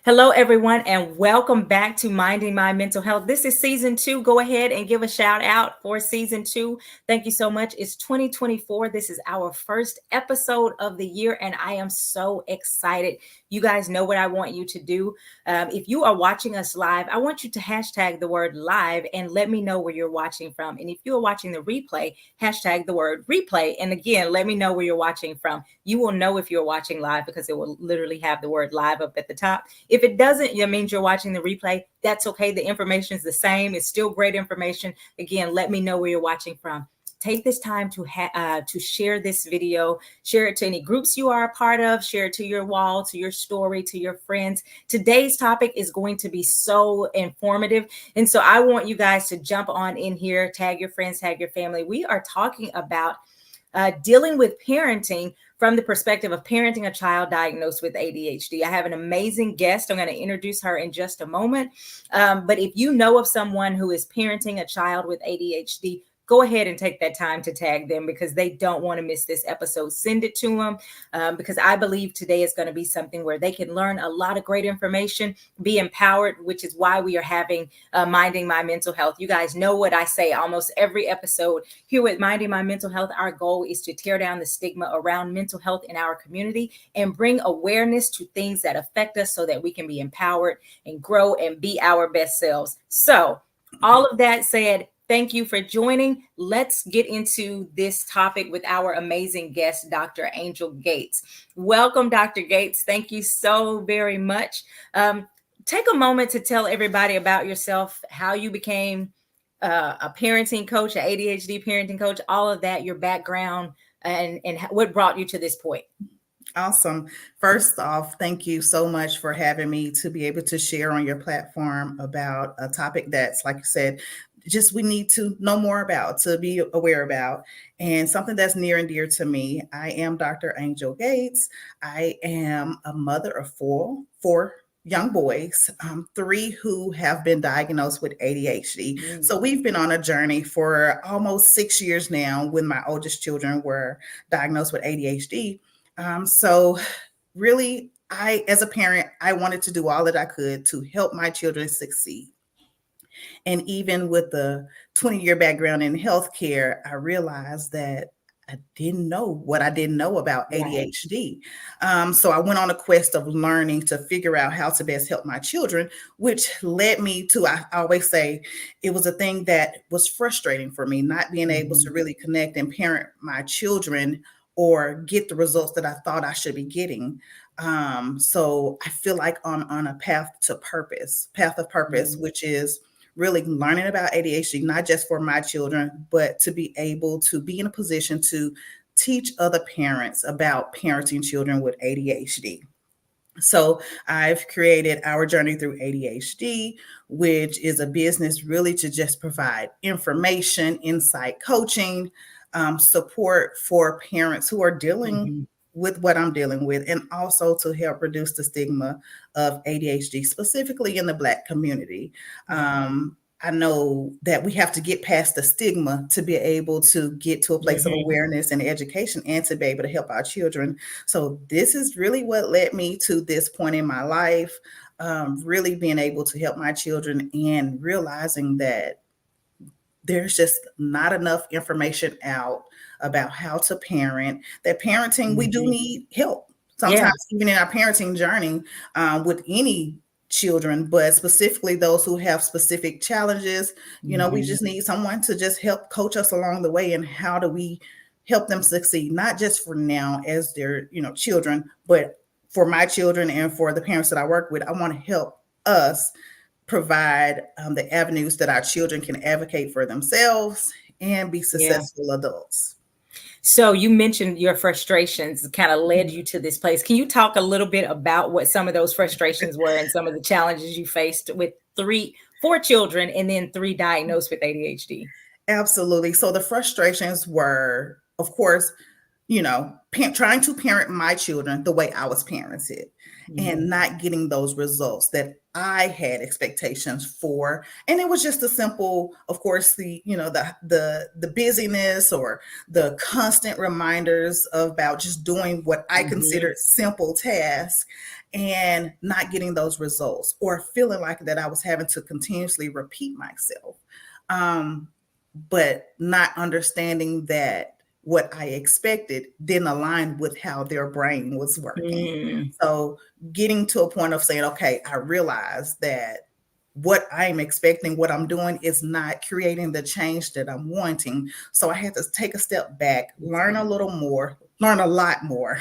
Hello, everyone, and welcome back to Minding My Mental Health. This is season 2. Go ahead and give a shout out for season 2. Thank you so much. It's 2024. This is our first episode of the year, and I am so excited. You guys know what I want you to do. If you are watching us live, I want you to hashtag the word live and let me know where you're watching from. And if you are watching the replay, hashtag the word replay. And again, let me know where you're watching from. You will know if you're watching live because it will literally have the word live up at the top. If it doesn't, that means you're watching the replay. That's okay. The information is the same. It's still great information. Again, let me know where you're watching from. Take this time to share this video, share it to any groups you are a part of, share it to your wall, to your story, to your friends. Today's topic is going to be so informative. And so I want you guys to jump on in here, tag your friends, tag your family. We are talking about dealing with parenting from the perspective of parenting a child diagnosed with ADHD. I have an amazing guest. I'm going to introduce her in just a moment. But if you know of someone who is parenting a child with ADHD, go ahead and take that time to tag them because they don't want to miss this episode. Send it to them because I believe today is going to be something where they can learn a lot of great information, be empowered, which is why we are having Minding My Mental Health. You guys know what I say almost every episode here with Minding My Mental Health. Our goal is to tear down the stigma around mental health in our community and bring awareness to things that affect us so that we can be empowered and grow and be our best selves. So all of that said, thank you for joining. Let's get into this topic with our amazing guest, Dr. Angel Gates. Welcome, Dr. Gates. Thank you so very much. Take a moment to tell everybody about yourself, how you became a parenting coach, an ADHD parenting coach, all of that, your background, and what brought you to this point. Awesome. First off, thank you so much for having me to be able to share on your platform about a topic that's, like you said, just we need to know more about, to be aware about, and something that's near and dear to me. I am Dr. Angel Gates. I am a mother of four young boys, 3 who have been diagnosed with ADHD. So we've been on a journey for almost 6 years now when my oldest children were diagnosed with ADHD. So really, as a parent, I wanted to do all that I could to help my children succeed. And even with the 20-year background in healthcare, I realized that I didn't know what I didn't know about ADHD. So I went on a quest of learning to figure out how to best help my children, which led me to, I always say, it was a thing that was frustrating for me, not being able to really connect and parent my children or get the results that I thought I should be getting. So I feel like I'm on a path of purpose, which is really learning about ADHD, not just for my children, but to be able to be in a position to teach other parents about parenting children with ADHD. So I've created Our Journey Through ADHD, which is a business really to just provide information, insight, coaching, support for parents who are dealing with what I'm dealing with, and also to help reduce the stigma of ADHD, specifically in the Black community. I know that we have to get past the stigma to be able to get to a place of awareness and education and to be able to help our children. So this is really what led me to this point in my life, really being able to help my children and realizing that there's just not enough information out about how to parent, that parenting, we do need help. Sometimes even in our parenting journey with any children, but specifically those who have specific challenges, we just need someone to just help coach us along the way. And how do we help them succeed, not just for now as their, children, but for my children and for the parents that I work with. I want to help us provide the avenues that our children can advocate for themselves and be successful adults. So you mentioned your frustrations kind of led you to this place. Can you talk a little bit about what some of those frustrations were and some of the challenges you faced with 4 children and then 3 diagnosed with ADHD? Absolutely. So the frustrations were, of course, trying to parent my children the way I was parented and not getting those results that I had expectations for. And it was just a simple, of course, the busyness or the constant reminders about just doing what I considered simple tasks and not getting those results, or feeling like that I was having to continuously repeat myself. But not understanding that what I expected didn't align with how their brain was working. So getting to a point of saying, okay, I realize that what I'm expecting, what I'm doing is not creating the change that I'm wanting. So I had to take a step back, learn a little more, learn a lot more,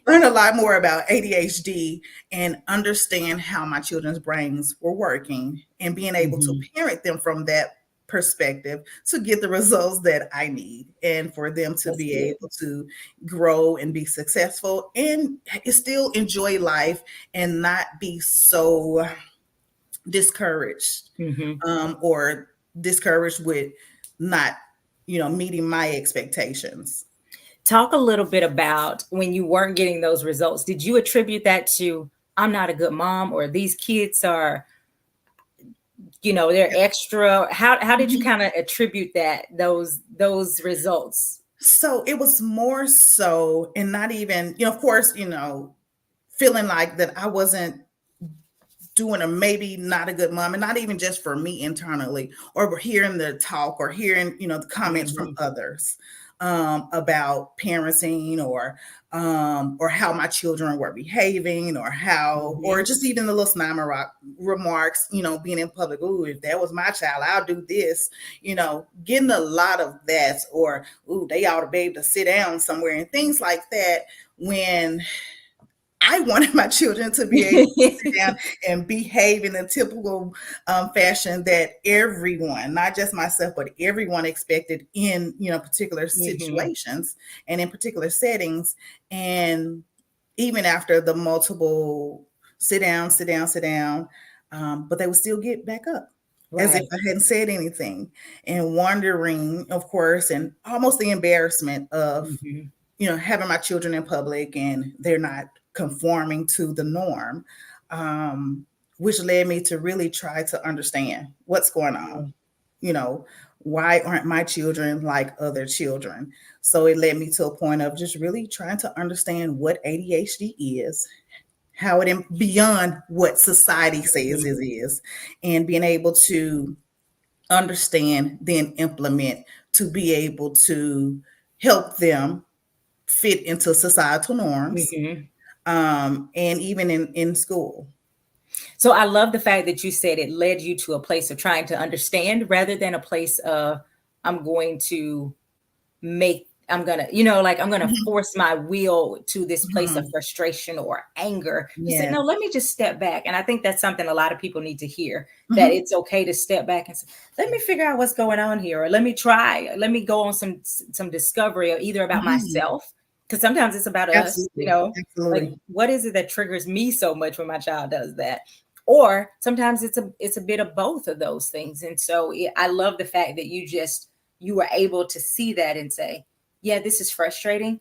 learn a lot more about ADHD and understand how my children's brains were working and being able to parent them from that perspective to get the results that I need and for them to be able to grow and be successful and still enjoy life and not be so discouraged or discouraged with not meeting my expectations. Talk a little bit about when you weren't getting those results. Did you attribute that to I'm not a good mom, or these kids are, they're extra? How did you kind of attribute those results? So it was more so, and not even, of course, feeling like that I wasn't doing a maybe not a good mom, and not even just for me internally, or hearing the talk or hearing, the comments from others about parenting or how my children were behaving or how, or just even the little snide remarks, being in public. Ooh, if that was my child, I'll do this, getting a lot of that, or, ooh, they ought to be able to sit down somewhere and things like that, when I wanted my children to be able to sit down and behave in a typical fashion that everyone, not just myself, but everyone expected in, particular situations and in particular settings. And even after the multiple sit down, but they would still get back up. Right. As if I hadn't said anything, and wondering, of course, and almost the embarrassment of, having my children in public and they're not conforming to the norm, which led me to really try to understand what's going on. Why aren't my children like other children? So it led me to a point of just really trying to understand what ADHD is, how it beyond what society says it is, and being able to understand, then implement to be able to help them fit into societal norms, and even in school. So I love the fact that you said it led you to a place of trying to understand rather than a place of I'm going to force my will to this place of frustration or anger. You said, no, let me just step back. And I think that's something a lot of people need to hear, that it's okay to step back and say, let me figure out what's going on here, or let me go on some discovery, or either about myself, because sometimes it's about us, like what is it that triggers me so much when my child does that? Or sometimes it's a bit of both of those things. And so I love the fact that you were able to see that and say, yeah, this is frustrating,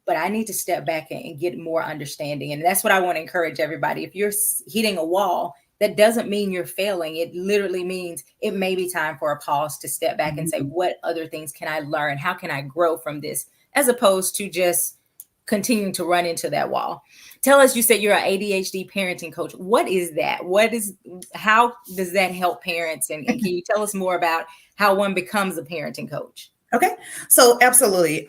but I need to step back and get more understanding. And that's what I want to encourage everybody. If you're hitting a wall, that doesn't mean you're failing. It literally means it may be time for a pause to step back and say, what other things can I learn? How can I grow from this? As opposed to just continuing to run into that wall. Tell us, you said you're an ADHD parenting coach. What is that? How does that help parents? And can you tell us more about how one becomes a parenting coach? Okay. So absolutely.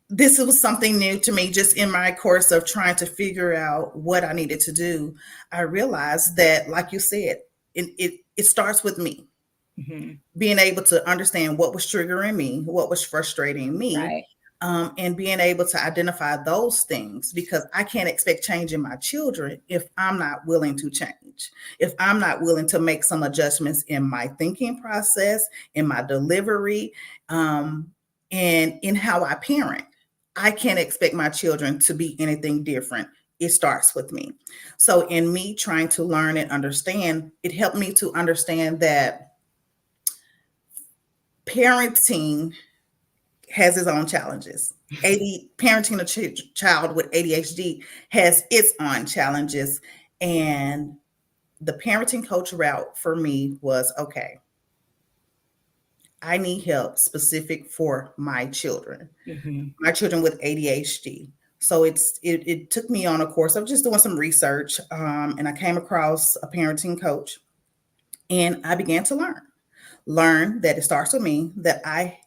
This was something new to me just in my course of trying to figure out what I needed to do. I realized that, like you said, it starts with me. Being able to understand what was triggering me, what was frustrating me, right. And being able to identify those things, because I can't expect change in my children if I'm not willing to change, if I'm not willing to make some adjustments in my thinking process, in my delivery, and in how I parent. I can't expect my children to be anything different. It starts with me. So in me trying to learn and understand, it helped me to understand that parenting has its own challenges. Parenting a child with ADHD has its own challenges. And the parenting coach route for me was, okay, I need help specific for Mm-hmm. my children with ADHD. So it took me on a course of just doing some research, and I came across a parenting coach, and I began to learn that it starts with me, that I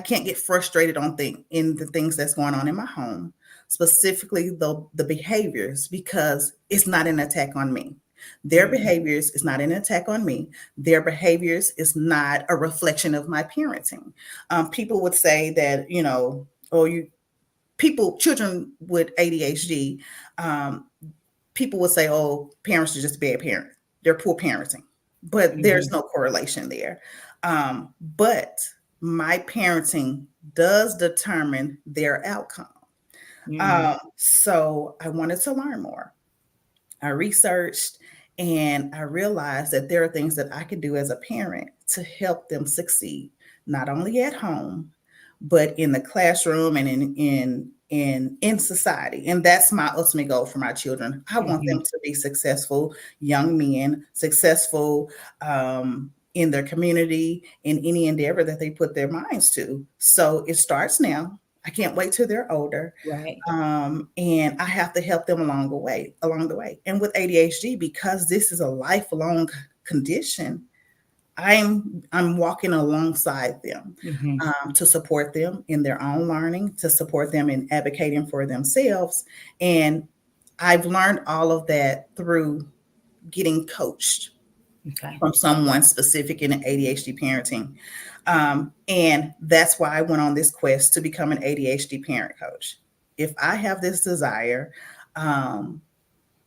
can't get frustrated in the things that's going on in my home, specifically the behaviors, because it's not an attack on me. Their Mm-hmm. behaviors is not an attack on me. Their behaviors is not a reflection of my parenting. People would say that, oh, children with ADHD, um, people would say, oh, parents are just bad parents. They're poor parenting, but there's Mm-hmm. no correlation there. But my parenting does determine their outcome. So I wanted to learn more. I researched, and I realized that there are things that I can do as a parent to help them succeed, not only at home, but in the classroom and in society. And that's my ultimate goal for my children. I want Mm-hmm. them to be successful young men, successful in their community, in any endeavor that they put their minds to. So it starts now. I can't wait till they're older. Right. And I have to help them along the way. And with ADHD, because this is a lifelong condition, I'm walking alongside them, Mm-hmm. to support them in their own learning, to support them in advocating for themselves. And I've learned all of that through getting coached Okay. from someone specific in ADHD parenting. And that's why I went on this quest to become an ADHD parent coach. If I have this desire, um,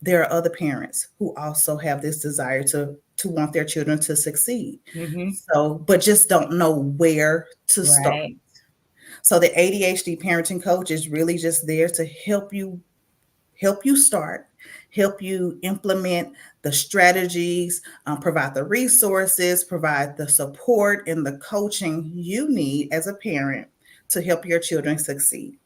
there are other parents who also have this desire to want their children to succeed. Mm-hmm. So, but just don't know where to start. Right. So the ADHD parenting coach is really just there to help you start, help you implement the strategies, provide the resources, provide the support and the coaching you need as a parent to help your children succeed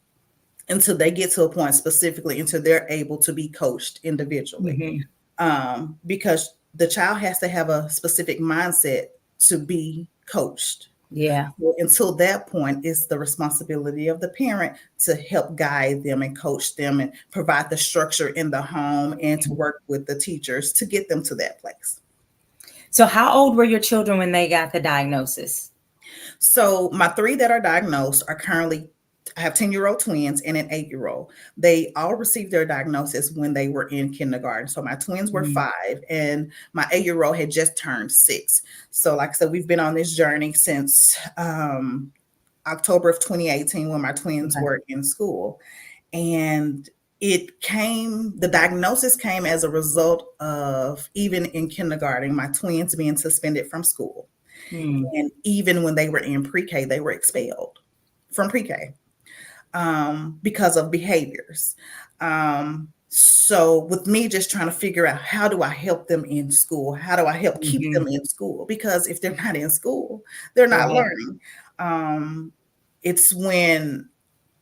until they get to a point, specifically until they're able to be coached individually. Mm-hmm. Because the child has to have a specific mindset to be coached. Yeah. Well, until that point, it's the responsibility of the parent to help guide them and coach them and provide the structure in the home and to work with the teachers to get them to that place. So, how old were your children when they got the diagnosis? So my three that are diagnosed are currently, I have 10-year-old twins and an 8-year-old. They all received their diagnosis when they were in kindergarten. So my twins were Mm. 5 and my 8-year-old had just turned 6. So like I said, we've been on this journey since October of 2018 when my twins Okay. were in school. And the diagnosis came as a result of, even in kindergarten, my twins being suspended from school. Mm. And even when they were in pre-K, they were expelled from pre-K because of behaviors. So with me just trying to figure out, how do I help them in school? How do I help keep Mm-hmm. them in school? Because if they're not in school, they're not Right. learning. It's when,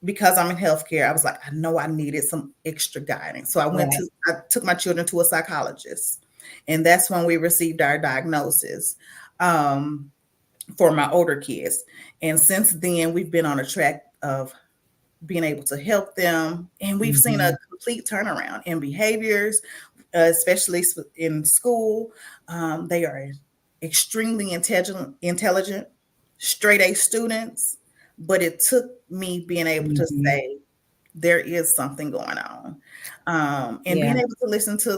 because I'm in healthcare, I was like, I know I needed some extra guidance. So Right. I took my children to a psychologist, and that's when we received our diagnosis. Um, for my older kids. And since then, we've been on a track of being able to help them. And we've seen a Mm-hmm. complete turnaround in behaviors, especially in school. They are extremely intelligent, straight A students. But it took me being able to Mm-hmm. say, there is something going on. And being Yeah. able to listen to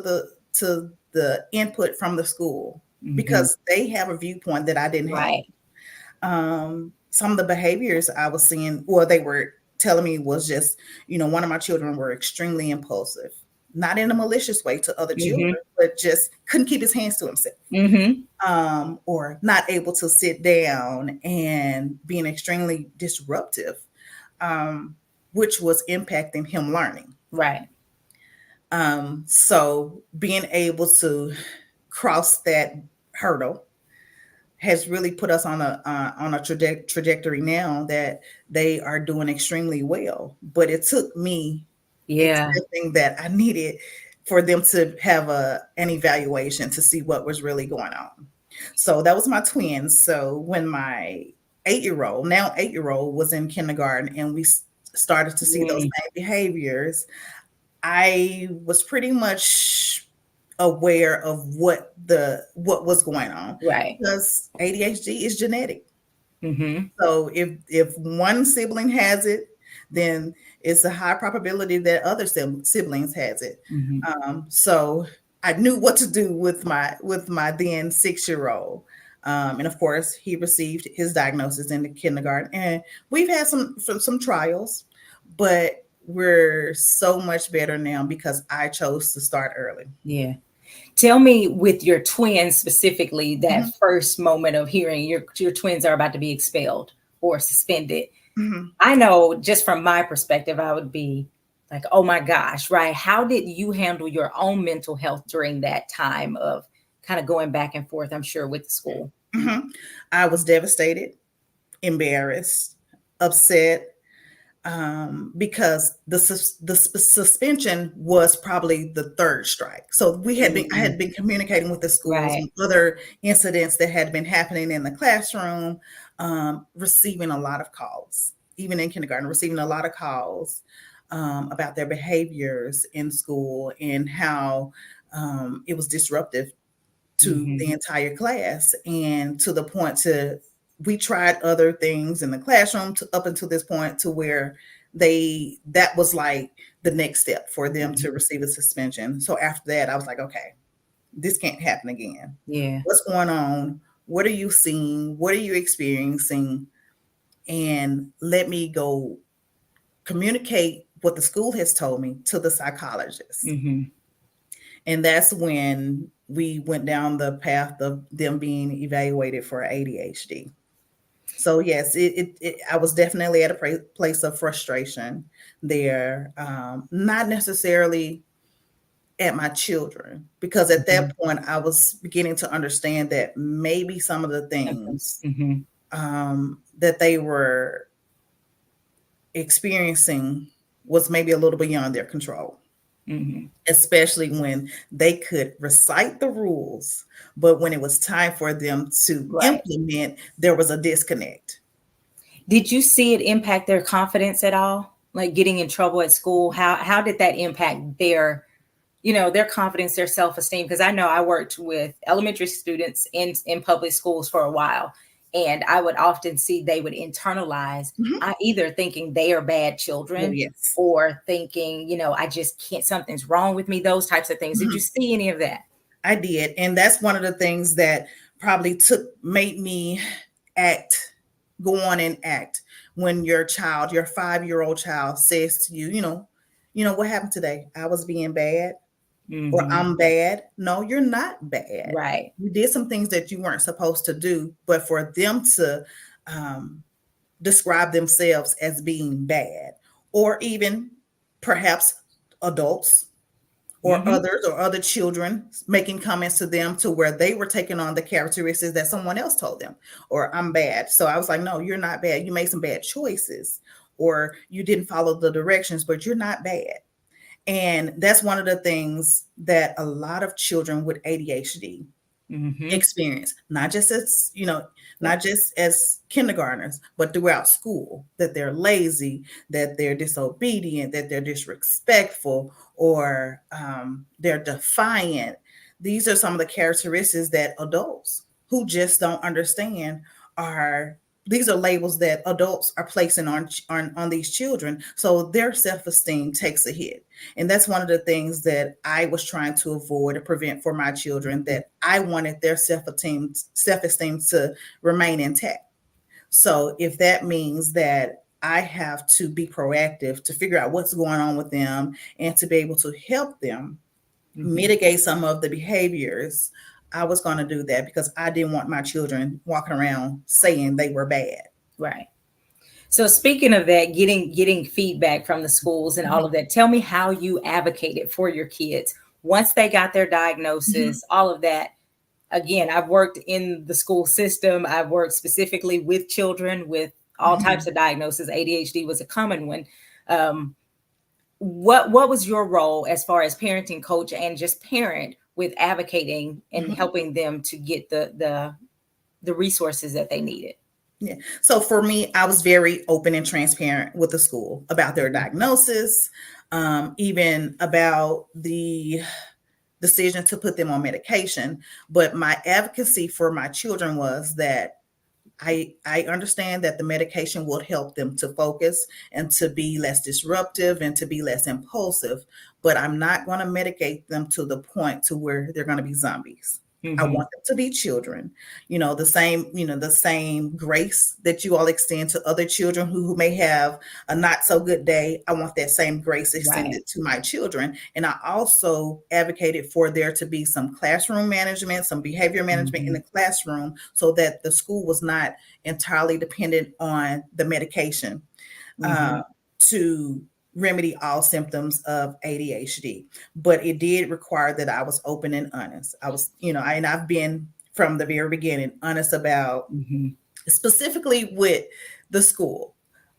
the input from the school, Mm-hmm. because they have a viewpoint that I didn't have. Right. Some of the behaviors I was seeing, or they were telling me, was just, one of my children were extremely impulsive, not in a malicious way to other children, Mm-hmm. but just couldn't keep his hands to himself, Mm-hmm. or not able to sit down and being extremely disruptive, which was impacting him learning. Right. So being able to cross that hurdle has really put us on a trajectory now that they are doing extremely well. But it took me Yeah. accepting that I needed for them to have an evaluation to see what was really going on. So that was my twins. So when my 8-year-old, now 8-year-old, was in kindergarten and we started to see those Mm, same behaviors, I was pretty much aware of what was going on, right. because ADHD is genetic. Mm-hmm. So if one sibling has it, then it's a high probability that other siblings has it. Mm-hmm. So I knew what to do with my then 6-year-old. And of course, he received his diagnosis in the kindergarten, and we've had some trials, but we're so much better now because I chose to start early. Yeah. Tell me, with your twins specifically, that Mhm, first moment of hearing your twins are about to be expelled or suspended. mhm. I know, just from my perspective, I would be like, oh my gosh, right? How did you handle your own mental health during that time of kind of going back and forth, I'm sure, with the school? Mhm. I was devastated, embarrassed, upset, because the suspension was probably the third strike. So I Mm, had been communicating with the schools right. and other incidents that had been happening in the classroom, receiving a lot of calls, even in kindergarten, receiving a lot of calls about their behaviors in school and how it was disruptive to Hmm. the entire class, and to the point to we tried other things in the classroom up until this point to where that was like the next step for them to receive a suspension. So after that, I was like, okay, this can't happen again. Yeah. What's going on? What are you seeing? What are you experiencing? And let me go communicate what the school has told me to the psychologist. Hmm. And that's when we went down the path of them being evaluated for ADHD. So yes, I was definitely at a place of frustration there, not necessarily at my children, because at that Hmm. point I was beginning to understand that maybe some of the Symptoms. things Hmm. that they were experiencing was maybe a little beyond their control, Hmm. especially when they could recite the rules, but when it was time for them to Right. implement, there was a disconnect. Did you see it impact their confidence at all? Like getting in trouble at school? How did that impact their, their confidence, their self-esteem? Because I know I worked with elementary students in public schools for a while, and I would often see they would internalize, Mhm. either thinking they are bad Oh, children, yes. or thinking, I just can't, something's wrong with me, those types of things. Did you Mhm. see any of that? I did, and that's one of the things that probably made me act go on and act when your 5-year-old child says to you, "What happened today? I was being bad." Or Hmm. I'm bad. No, you're not bad. Right. You did some things that you weren't supposed to do, but for them to um, describe themselves as being bad, or even perhaps adults or Hmm. others or other children making comments to them to where they were taking on the characteristics that someone else told them, or I'm bad. So I was like, no, you're not bad. You made some bad choices, or you didn't follow the directions, but you're not bad. And that's one of the things that a lot of children with ADHD Hmm. experience, not just as, Yep. not just as kindergartners, but throughout school, that they're lazy, that they're disobedient, that they're disrespectful, or they're defiant. These are some of the characteristics that adults who just don't understand are these are labels that adults are placing on these children, so their self-esteem takes a hit. And that's one of the things that I was trying to avoid or prevent for my children, that I wanted their self-esteem to remain intact. So if that means that I have to be proactive to figure out what's going on with them and to be able to help them Hmm. mitigate some of the behaviors, I was going to do that because I didn't want my children walking around saying they were bad. Right. So speaking of that, getting feedback from the schools and all Mhm, of that, tell me how you advocated for your kids once they got their mhm. diagnosis, all of that. again, I've worked in the school system. I've worked specifically with children with all types of diagnoses. ADHD was a common one. Um, what was your role as far as parenting coach and just parent with advocating and Mhm. helping them to get the resources that they needed? Yeah. So for me, I was very open and transparent with the school about their diagnosis, even about the decision to put them on medication. But my advocacy for my children was that I understand that the medication will help them to focus and to be less disruptive and to be less impulsive, but I'm not going to medicate them to the point to where they're going to be zombies. I Mm-hmm. want them to be children, the same grace that you all extend to other children who may have a not so good day. I want that same grace Right. extended to my children. And I also advocated for there to be some classroom management, some behavior management in Mm-hmm. the classroom so that the school was not entirely dependent on the medication Mm-hmm. uh, to remedy all symptoms of ADHD. But it did require that I was open and honest. And I've been from the very beginning honest about Mm-hmm. specifically with the school,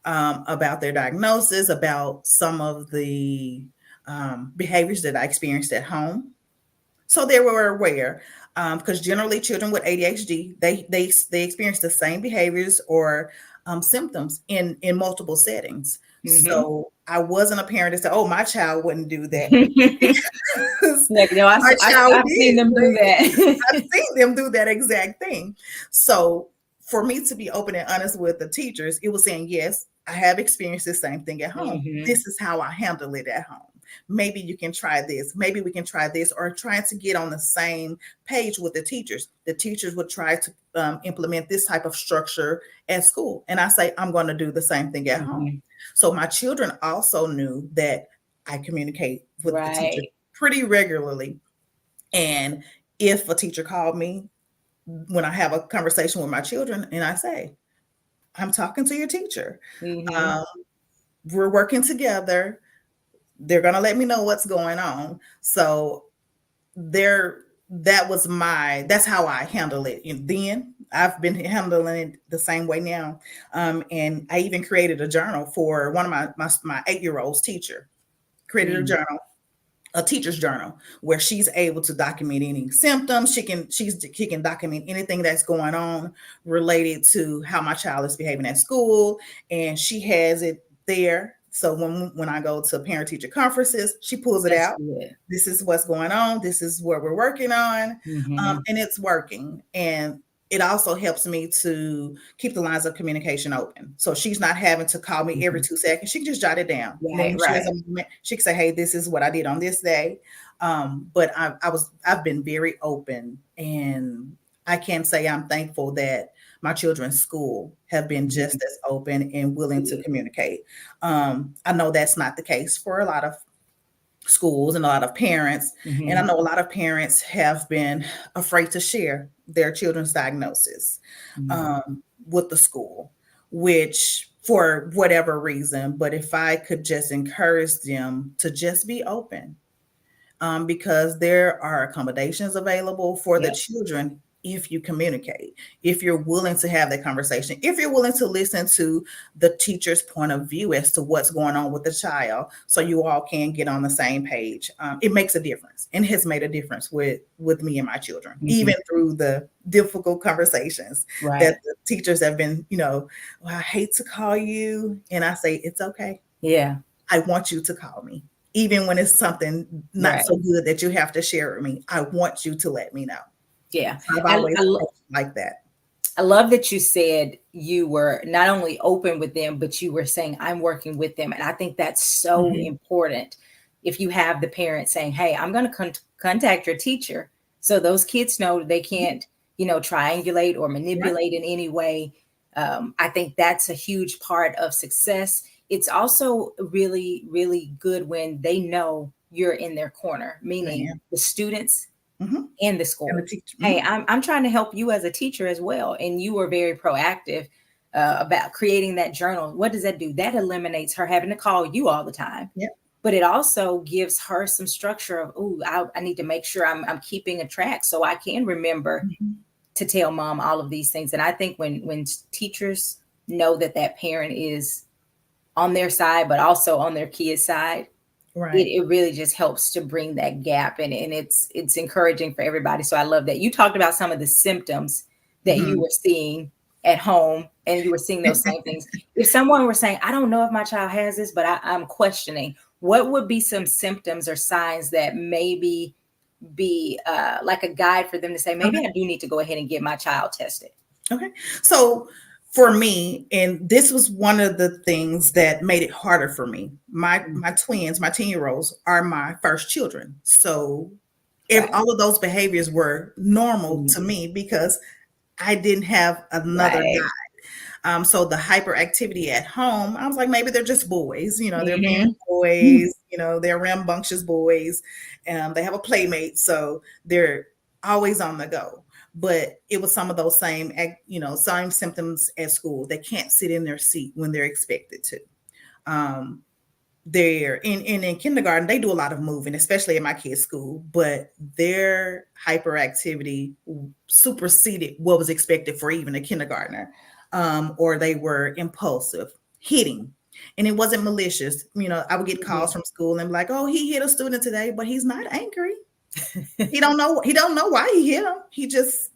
about their diagnosis, about some of the behaviors that I experienced at home. So they were aware, because generally children with ADHD they experience the same behaviors or symptoms in multiple settings. Mm-hmm. So I wasn't a parent that said, "Oh, my child wouldn't do that," because Like, no, my child I've seen did. them do that. I've seen them do that exact thing. So for me to be open and honest with the teachers, it was saying, yes, I have experienced the same thing at home. Mm-hmm. This is how I handle it at home. Maybe you can try this. Maybe we can try this, or trying to get on the same page with the teachers. The teachers would try to implement this type of structure at school. And I say, I'm going to do the same thing at home. Mm-hmm. So my children also knew that I communicate with the teacher Right. pretty regularly. And if a teacher called me when I have a conversation with my children and I say, I'm talking to your teacher, Mm-hmm. um, we're working together, they're going to let me know what's going on. So there, that's how I handle it. And then I've been handling it the same way now. And I even created a journal for one of my 8-year-old's teacher, created a Mm-hmm. journal, a teacher's journal, where she's able to document any symptoms. She can document anything that's going on related to how my child is behaving at school, and she has it there. So when I go to parent teacher conferences, she pulls it That's out. good. This is what's going on. This is what we're working on, Mm-hmm. and it's working. And it also helps me to keep the lines of communication open. So she's not having to call me every Mm-hmm. 2 seconds. She can just jot it down. And then Right. when she has Right. a moment, she can say, "Hey, this is what I did on this day." But I've been very open, and I can say I'm thankful that my children's school have been just Mm-hmm. as open and willing to Good. communicate. I know that's not the case for a lot of schools and a lot of parents. And I Mm-hmm. know a lot of parents have been afraid to share their children's diagnosis Mm-hmm. with the school, which for whatever reason. But if I could just encourage them to just be open, because there are accommodations available for the Yep. children if you communicate, if you're willing to have that conversation, if you're willing to listen to the teacher's point of view as to what's going on with the child, so you all can get on the same page. It makes a difference, and has made a difference with me and my children, Mm-hmm. even through the difficult conversations that Right. the teachers have been, well, I hate to call you, and I say it's okay. Yeah. I want you to call me. Even when it's something not Right. so good that you have to share with me, I want you to let me know. Yeah. So I've I, always I, lo- approached it like that. I love that you said you were not only open with them, but you were saying, I'm working with them. And I think that's so Mhm. important. If you have the parent saying, hey, I'm going to contact your teacher. So those kids know they can't, triangulate or Right. manipulate in any way. I think that's a huge part of success. It's also really, really good when they know you're in their corner, meaning Man. the students Mhm. and the And the school. teacher. Hey, Mhm. I'm trying to help you as a teacher as well, and you were very proactive about creating that journal. What does that do? That eliminates her having to call you all the time. Yep. but it also gives her some structure of, oh, I need to make sure I'm keeping a track so I can remember Mhm. to tell mom all of these things. And I think when teachers know that that parent is on their side, but also on their kid's side, Right. it really just helps to bring that gap, and it's encouraging for everybody. So I love that you talked about some of the symptoms that you Mhm. were seeing at home, and you were seeing those same things. If someone were saying, I don't know if my child has this, but I'm questioning, what would be some symptoms or signs that maybe be like a guide for them to say, maybe Okay. I do need to go ahead and get my child tested? Okay. So for me, and this was one of the things that made it harder for me. My twins, my 10-year-olds are my first children. So if Okay. all of those behaviors were normal Mhm. to me because I didn't have another guy. Right. So the hyperactivity at home, I was like, maybe they're just boys, they're being Hmm. boys, they're rambunctious boys. They have a playmate, so they're always on the go. But it was some of those same symptoms at school. They can't sit in their seat when they're expected to. Um, they're in kindergarten, they do a lot of moving, especially in my kids' school, but their hyperactivity superseded what was expected for even a kindergartner. Or they were impulsive, hitting. And it wasn't malicious. I would get calls from school and be like, oh, he hit a student today, but he's not angry. He don't know why he hit him. He just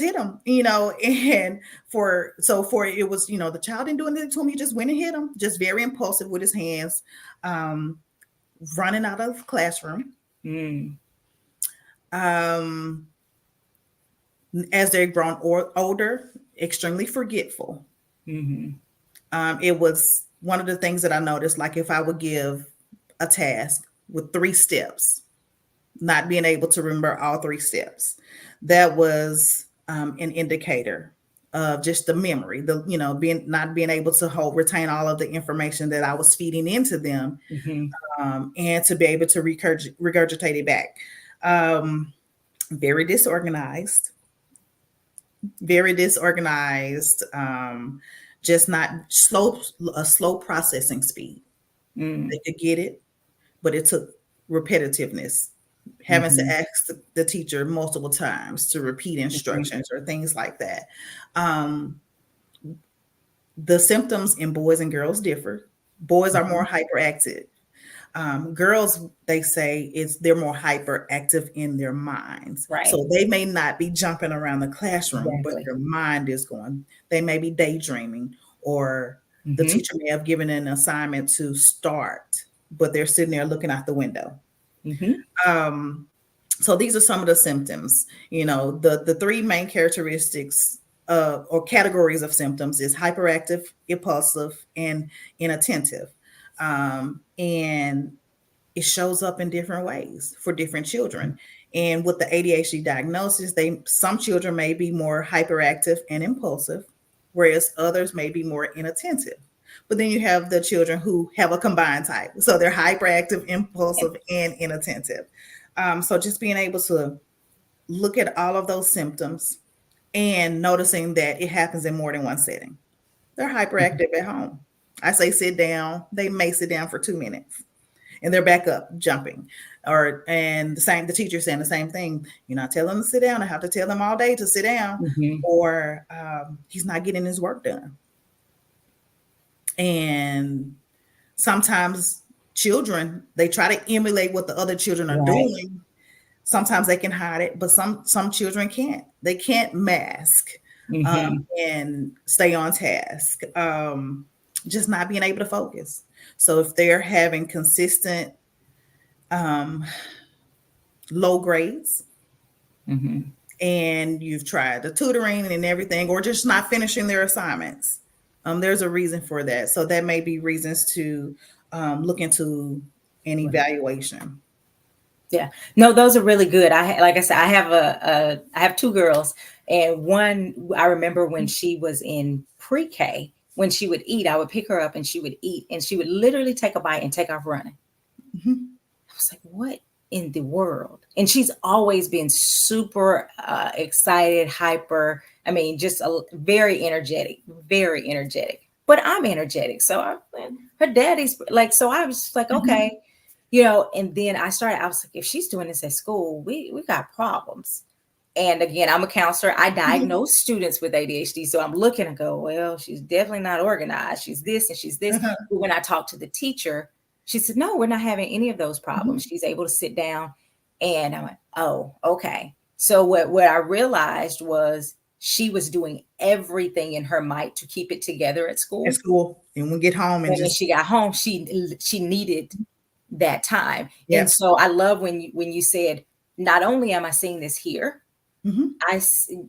hit him, and for it was, the child didn't do anything to him. He just went and hit him, just very impulsive with his hands, um, running out of the classroom. Mm. Um, as they've grown older, extremely forgetful. Hmm. It was one of the things that I noticed, like if I would give a task with 3 steps, not being able to remember all 3 steps. That was an indicator of just the memory, being not being able to retain all of the information that I was feeding into them, Hmm. and to be able to regurgitate it back. Um, very disorganized, very disorganized. Just not a slow processing speed. Mm. They could get it, but it took repetitiveness, having to Hmm. ask the teacher multiple times to repeat Hmm. instructions or things like that. Um, the symptoms in boys and girls differ. Boys are more Hmm. hyperactive. Girls, they say, they're more hyperactive in their minds. Right. So they may not be jumping around the classroom, but Exactly. their mind is going. They may be daydreaming, or the Hmm. teacher may have given an assignment to start, but they're sitting there looking out the window. Hmm. Um, so these are some of the symptoms. The three main characteristics or categories of symptoms is hyperactive, impulsive, and inattentive. And it shows up in different ways for different children. And with the ADHD diagnosis, some children may be more hyperactive and impulsive, whereas others may be more inattentive. But then you have the children who have a combined type. So they're hyperactive, impulsive, and inattentive. So just being able to look at all of those symptoms and noticing that it happens in more than one setting. They're hyperactive at home. I say sit down, they may sit down for 2 minutes and they're back up jumping. The teacher saying the same thing. You're not telling them to sit down. I have to tell them all day to sit down, Hmm. or he's not getting his work done. And sometimes children, they try to emulate what the other children are Right. doing. Sometimes they can hide it, but some children can't. They can't mask Hmm. and stay on task. Just not being able to focus. So if they're having consistent um, low grades, Hmm. and you've tried the tutoring and everything, or just not finishing their assignments, there's a reason for that. So that may be reasons to look into an Right. evaluation. Yeah. No, those are really good. Like I said, I have two girls, and one I remember when she was in pre-K, when she would eat, I would pick her up and she would eat, and she would literally take a bite and take off running. Mhm. I was like, what in the world? And she's always been super excited, hyper. I mean, just very energetic, very energetic. but I'm energetic. So her daddy's like, so I was like, Mhm. okay, and then I was like, if she's doing this at school, we got problems. And again, I'm a counselor. I Mhm. diagnose students with ADHD. So I'm looking and go, well, she's definitely not organized. She's this and she's this. Uh-huh. But when I talked to the teacher, she said, no, we're not having any of those Mhm. problems. She's able to sit down. And I went, oh, okay. So what I realized was she was doing everything in her might to keep it together at At school. school, and we get home and And when just she got home, she needed that time. And yeah. so I love when you said, not only am I seeing this here, Mhm.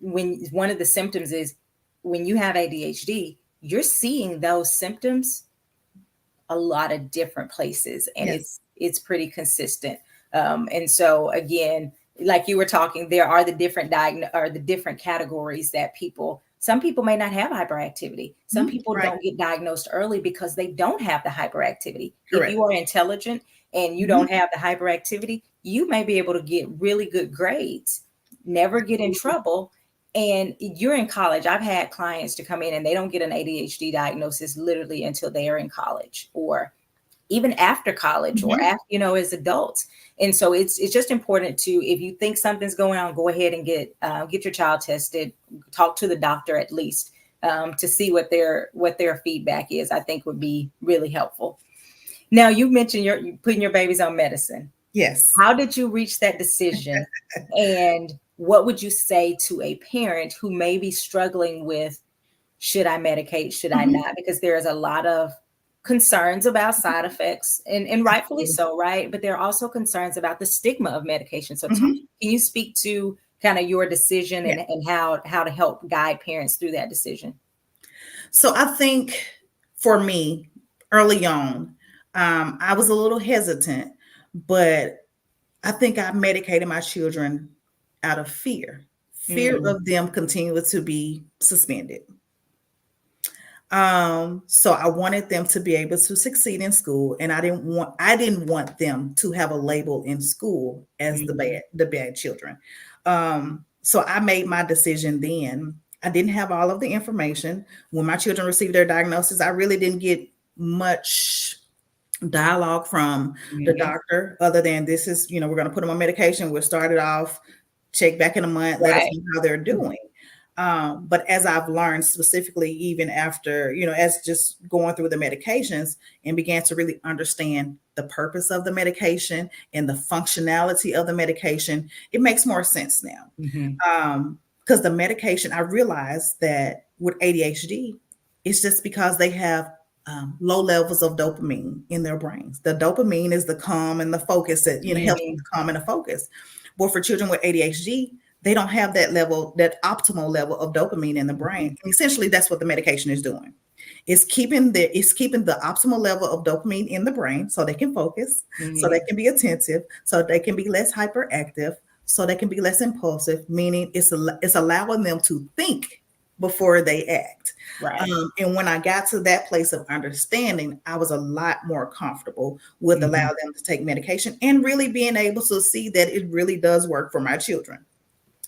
when one of the symptoms is when you have ADHD, you're seeing those symptoms a lot of different places, and Yes. it's pretty consistent. And so again, like you were talking, there are the different categories that some people may not have hyperactivity. Some Mhm. people Right. don't get diagnosed early because they don't have the hyperactivity. If Correct. you are intelligent and you Mhm. don't have the hyperactivity, you may be able to get really good grades, never get in Absolutely. trouble. And you're in college. I've had clients to come in and they don't get an ADHD diagnosis literally until they are in college, or even after college, or Mhm. after, as adults. And so it's just important to, if you think something's going on, go ahead and get your child tested, talk to the doctor at least, to see what their feedback is. I think would be really helpful. Now, you mentioned you putting your babies on medicine. Yes. How did you reach that decision? And what would you say to a parent who may be struggling with, should I medicate? Should I Mhm. not? Because there is a lot of concerns about side effects, and rightfully Absolutely. so, right? But there are also concerns about the stigma of medication. So Mhm. can you speak to kind of your decision, Yeah. and how to help guide parents through that decision? So I think for me, early on, I was a little hesitant, but I think I medicated my children out of fear Mm, of them continuing to be suspended. So I wanted them to be able to succeed in school, and I didn't want them to have a label in school as mhm, the bad children. So I made my decision then. I didn't have all of the information when my children received their diagnosis. I really didn't get much dialogue from the mhm. doctor other than this is, we're going to put them on medication. We'll start it off, check back in a month, let us Right. know how they're doing. But as I've learned specifically, even after, as just going through the medications and began to really understand the purpose of the medication and the functionality of the medication, it makes more sense now. Mhm. Because the medication, I realized that with ADHD, it's just because they have low levels of dopamine in their brains. The dopamine is the calm and the focus that helps with Mhm. the calm and the focus. But for children with ADHD, they don't have that level, that optimal level of dopamine in the brain. Mhm. And essentially, that's what the medication is doing. It's keeping the optimal level of dopamine in the brain so they can focus, so they Mhm. can be attentive, so they can be less hyperactive, so they can be less impulsive, meaning it's allowing them to think before they act. Right. And when I got to that place of understanding, I was a lot more comfortable with Mhm. allowing them to take medication and really being able to see that it really does work for my children.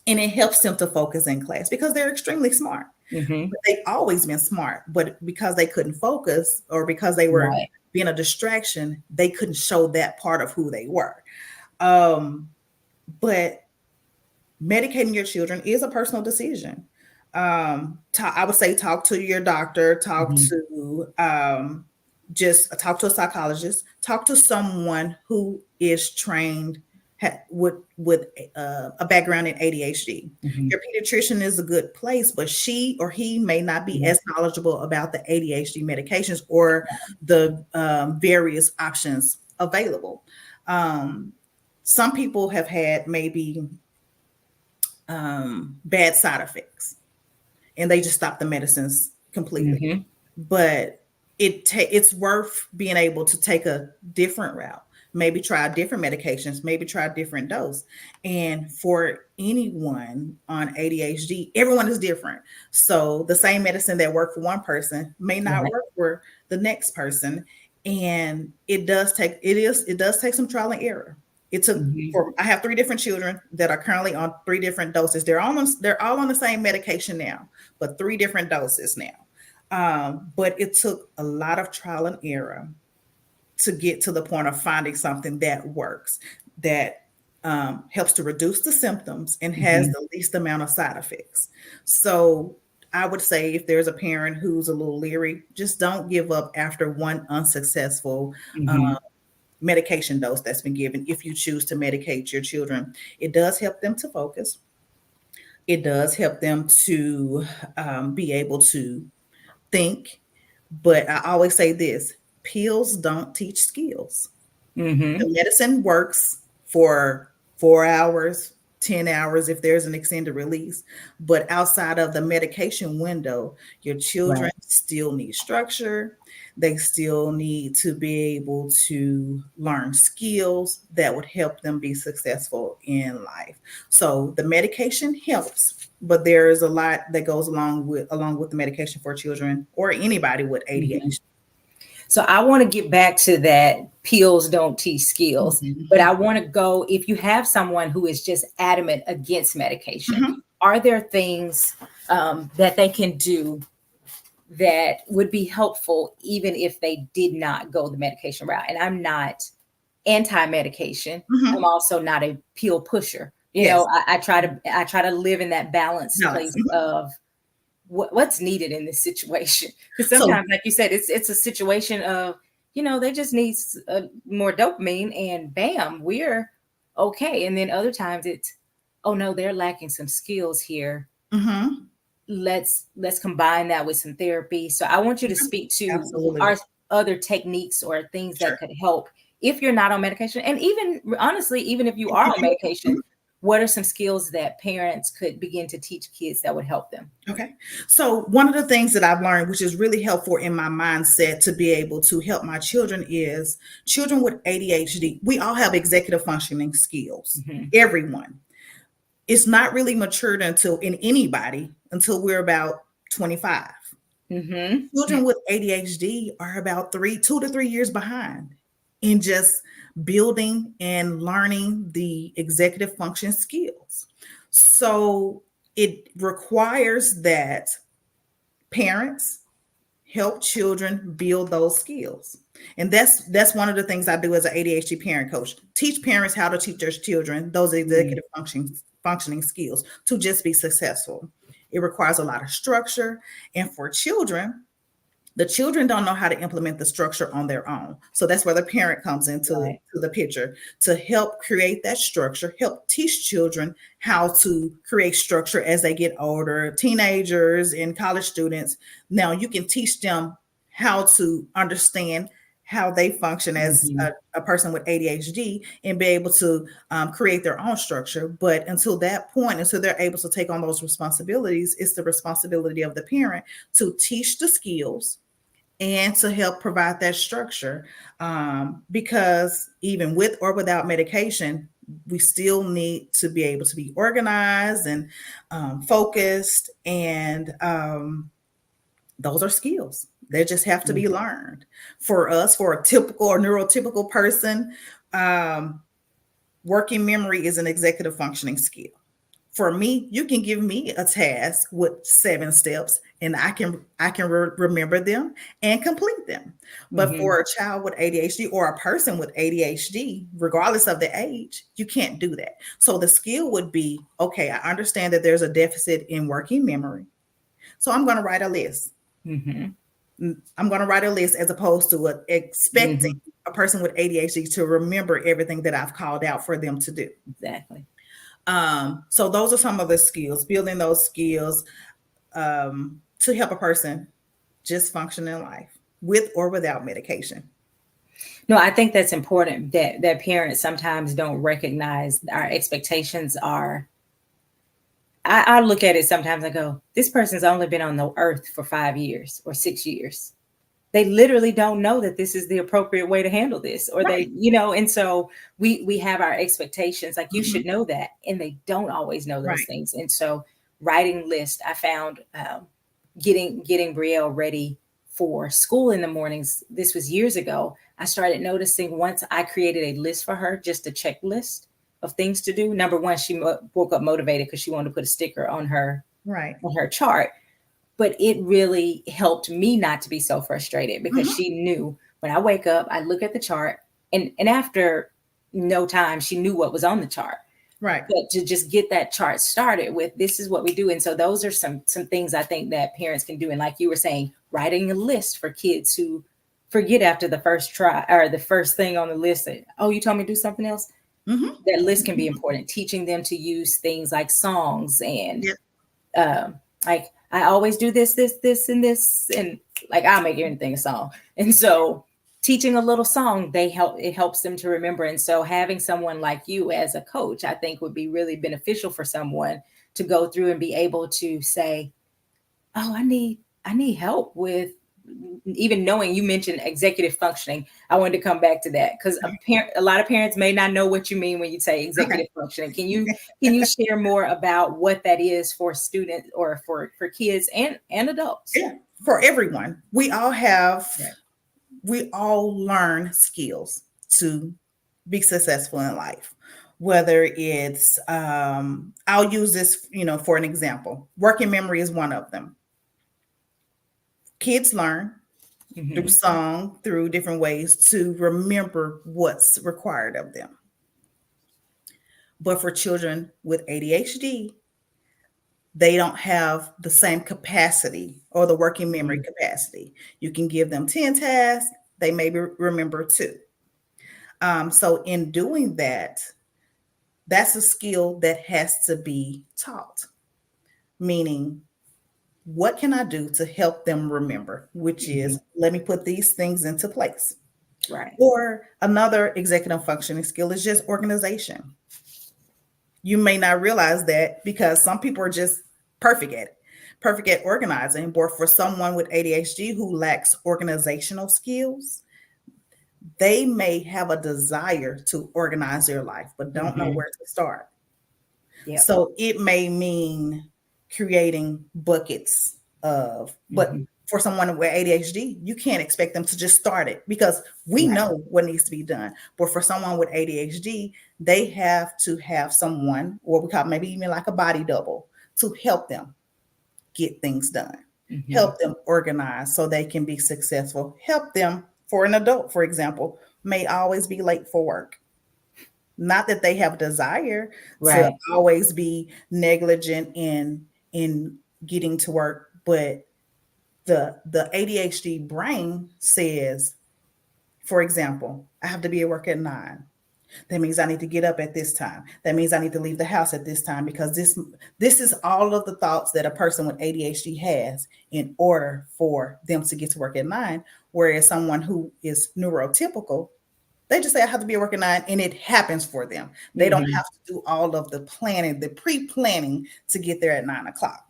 And it helps them to focus in class because they're extremely smart. Mhm. But they've always been smart, but because they couldn't focus or because they were Right. being a distraction, they couldn't show that part of who they were. Um, but medicating your children is a personal decision. I would say talk to your doctor, Mhm. just talk to a psychologist, talk to someone who is trained with a background in ADHD. Mhm. Your pediatrician is a good place, but she or he may not be Yeah. as knowledgeable about the ADHD medications or the various options available. Um, some people have had maybe bad side effects and they just stop the medicines completely. Mhm. But it's worth being able to take a different route, maybe try different medications, maybe try a different dose. And for anyone on ADHD, everyone is different. So the same medicine that worked for one person may not Right. work for the next person. And it does take some trial and error. It took Mhm. for I have 3 different children that are currently on 3 different doses. They're all on the same medication now, but 3 different doses now. But it took a lot of trial and error to get to the point of finding something that works, that helps to reduce the symptoms and has Mhm. the least amount of side effects. So I would say if there's a parent who's a little leery, just don't give up after one unsuccessful Mhm. medication dose that's been given. If you choose to medicate your children, it does help them to focus. It does help them to be able to think. But I always say this: pills don't teach skills. The Mhm. medicine works for 4 hours, 10 hours if there's an extended release. But outside of the medication window, your children Right. still need structure. They still need to be able to learn skills that would help them be successful in life. So the medication helps, but there is a lot that goes along with the medication for children or anybody with Mhm. ADHD. So I want to get back to that pills don't teach skills, but Mhm. I want to go if you have someone who is just adamant against medication, Mhm. are there things that they can do that would be helpful even if they did not go the medication route? And I'm not anti-medication. I'm Mhm. also not a pill pusher. You Yes. know, I try to live in that balanced Balance. place Mhm. of what's needed in this situation. Because So sometimes, like you said, it's a situation of, they just need more dopamine, and bam, we're okay. And then other times it's, oh no, they're lacking some skills here. mhm. Let's combine that with some therapy. So I want you to speak to Absolutely. our other techniques or things that Sure. could help if you're not on medication, and even honestly, even if you If are you on do. medication, Mhm. what are some skills that parents could begin to teach kids that would help them? Okay. So one of the things that I've learned, which is really helpful in my mindset to be able to help my children, is children with ADHD. We all have executive functioning skills. Hmm. Everyone. It's not really matured until in anybody until we're about 25. Hmm. Children with ADHD are about 2 to 3 years behind in just building and learning the executive function skills. So it requires that parents help children build those skills. And that's one of the things I do as an ADHD parent coach. Teach parents how to teach their children those executive functioning skills to just be successful. It requires a lot of structure. And for children, the children don't know how to implement the structure on their own. So that's where the parent comes into Right. to the picture to help create that structure, help teach children how to create structure as they get older, teenagers and college students. Now you can teach them how to understand how they function as Hmm. a person with ADHD and be able to create their own structure. But until that point, until they're able to take on those responsibilities, it's the responsibility of the parent to teach the skills and to help provide that structure. Because even with or without medication, we still need to be able to be organized and focused. And those are skills. They just have to be learned. For us, for a typical or neurotypical person, um, working memory is an executive functioning skill. For me, you can give me a task with 7 steps and I can remember them and complete them. But Hmm. for a child with ADHD or a person with ADHD, regardless of the age, you can't do that. So the skill would be, okay, I understand that there's a deficit in working memory. So I'm going to write a list. Hmm. I'm going to write a list as opposed to expecting Hmm. a person with ADHD to remember everything that I've called out for them to do. Exactly. So those are some of the skills, building those skills to help a person just function in life with or without medication. No, I think that's important that parents sometimes don't recognize our expectations are. I look at it sometimes. I go, this person's only been on the earth for 5 years or 6 years. They literally don't know that this is the appropriate way to handle this, or Right. and so we have our expectations. Like, you Mhm. should know that, and they don't always know those Right. things. And so writing list, I found getting Brielle ready for school in the mornings. This was years ago. I started noticing once I created a list for her, just a checklist of things to do. Number one, she woke up motivated because she wanted to put a sticker on her Right. chart. but it really helped me not to be so frustrated because Mhm. she knew when I wake up, I look at the chart, and after no time, she knew what was on the chart. Right. But to just get that chart started with, this is what we do. And so those are some things I think that parents can do. And like you were saying, writing a list for kids who forget after the first try or the first thing on the list that, oh, you told me to do something else. Mhm. That list can be important. Teaching them to use things like songs and Yeah. like, I always do this, and this, and like, I'll make anything a song. And so teaching a little song, it helps them to remember. And so having someone like you as a coach, I think would be really beneficial for someone to go through and be able to say, oh, I need help with, even knowing, you mentioned executive functioning. I wanted to come back to that because a lot of parents may not know what you mean when you say Okay. executive functioning. Can you share more about what that is for students or for kids and adults? Yeah. For everyone, Right. we all learn skills to be successful in life. Whether it's, I'll use this, for an example. Working memory is one of them. Kids learn through Mm-hmm. song, through different ways to remember what's required of them. But for children with ADHD, they don't have the same capacity or the working memory Mm-hmm. capacity. You can give them 10 tasks, they maybe remember two. So in doing that, that's a skill that has to be taught, meaning, what can I do to help them remember? Which Mm-hmm. is, let me put these things into place. Right. Or another executive functioning skill is just organization. You may not realize that because some people are just perfect at it, perfect at organizing. But for someone with ADHD who lacks organizational skills, they may have a desire to organize their life, but don't know Mm-hmm. where to start. Yep. So it may mean creating buckets but Mm-hmm. for someone with ADHD, you can't expect them to just start it because we Right. know what needs to be done. But for someone with ADHD, they have to have someone, or we call maybe even like a body double, to help them get things done, Mm-hmm. help them organize so they can be successful, help them. For an adult, for example, may always be late for work. Not that they have desire to Right. always be negligent in getting to work, but the ADHD brain says, for example, I have to be at work at 9. That means I need to get up at this time. That means I need to leave the house at this time because this is all of the thoughts that a person with ADHD has in order for them to get to work at 9. Whereas someone who is neurotypical, they just say I have to be at work at 9 and it happens for them. They don't Mm-hmm. have to do all of the planning, the pre-planning to get there at 9 o'clock,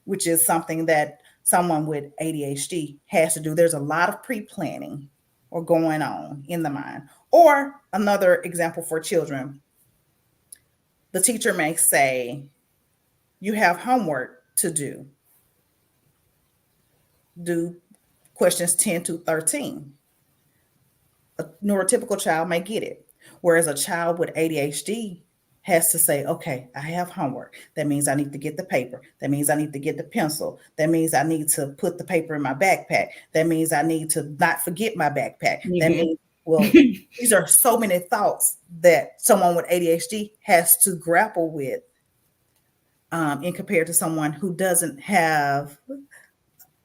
which is something that someone with ADHD has to do. There's a lot of pre-planning or going on in the mind. Or another example for children, the teacher may say, you have homework to do. Do questions 10 to 13. A neurotypical child may get it. Whereas a child with ADHD has to say, okay, I have homework. That means I need to get the paper. That means I need to get the pencil. That means I need to put the paper in my backpack. That means I need to not forget my backpack. That Mm-hmm. means, well, these are so many thoughts that someone with ADHD has to grapple with, in compared to someone who doesn't have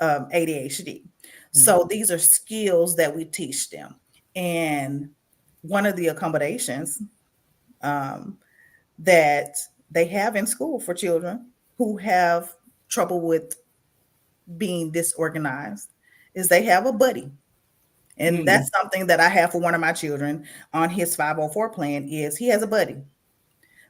ADHD. So these are skills that we teach them. And one of the accommodations, um, that they have in school for children who have trouble with being disorganized is they have a buddy. And Mm-hmm. that's something that I have for one of my children on his 504 plan is he has a buddy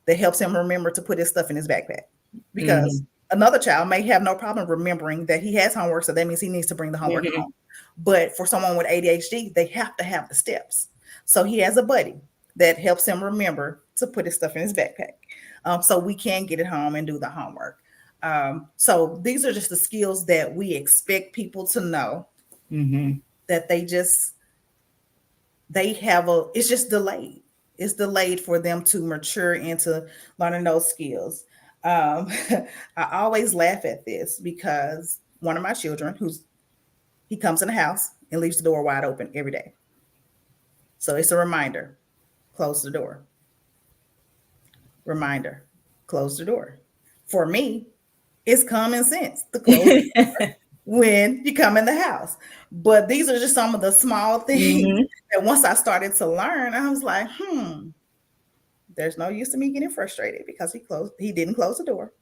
that helps him remember to put his stuff in his backpack. Mm-hmm. Because another child may have no problem remembering that he has homework, so that means he needs to bring the homework Mm-hmm. home. But for someone with ADHD, they have to have the steps. So he has a buddy that helps him remember to put his stuff in his backpack. So we can get it home and do the homework. So these are just the skills that we expect people to know, Mm-hmm. that they have it's just delayed. It's delayed for them to mature into learning those skills. um, I always laugh at this because one of my children he comes in the house and leaves the door wide open every day. So it's a reminder, close the door. Reminder, close the door. For me, it's common sense to close when you come in the house. But these are just some of the small things that once I started to learn, I was like, there's no use to me getting frustrated because he didn't close the door.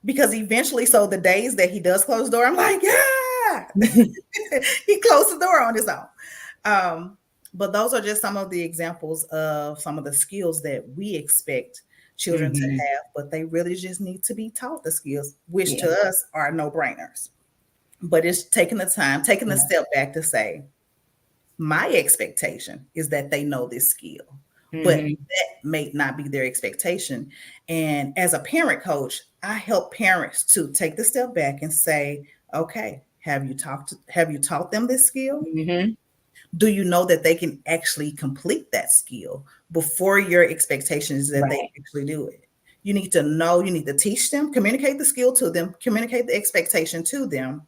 Because eventually, so the days that he does close the door, I'm like, yeah, he closed the door on his own. But those are just some of the examples of some of the skills that we expect children to have, but they really just need to be taught the skills, which to us are no-brainers. But it's taking the time, taking the step back to say, my expectation is that they know this skill, but that may not be their expectation. And as a parent coach, I help parents to take the step back and say, okay, have you taught them this skill? Do you know that they can actually complete that skill before your expectation is that they actually do it? You need to know, you need to teach them, communicate the skill to them, communicate the expectation to them,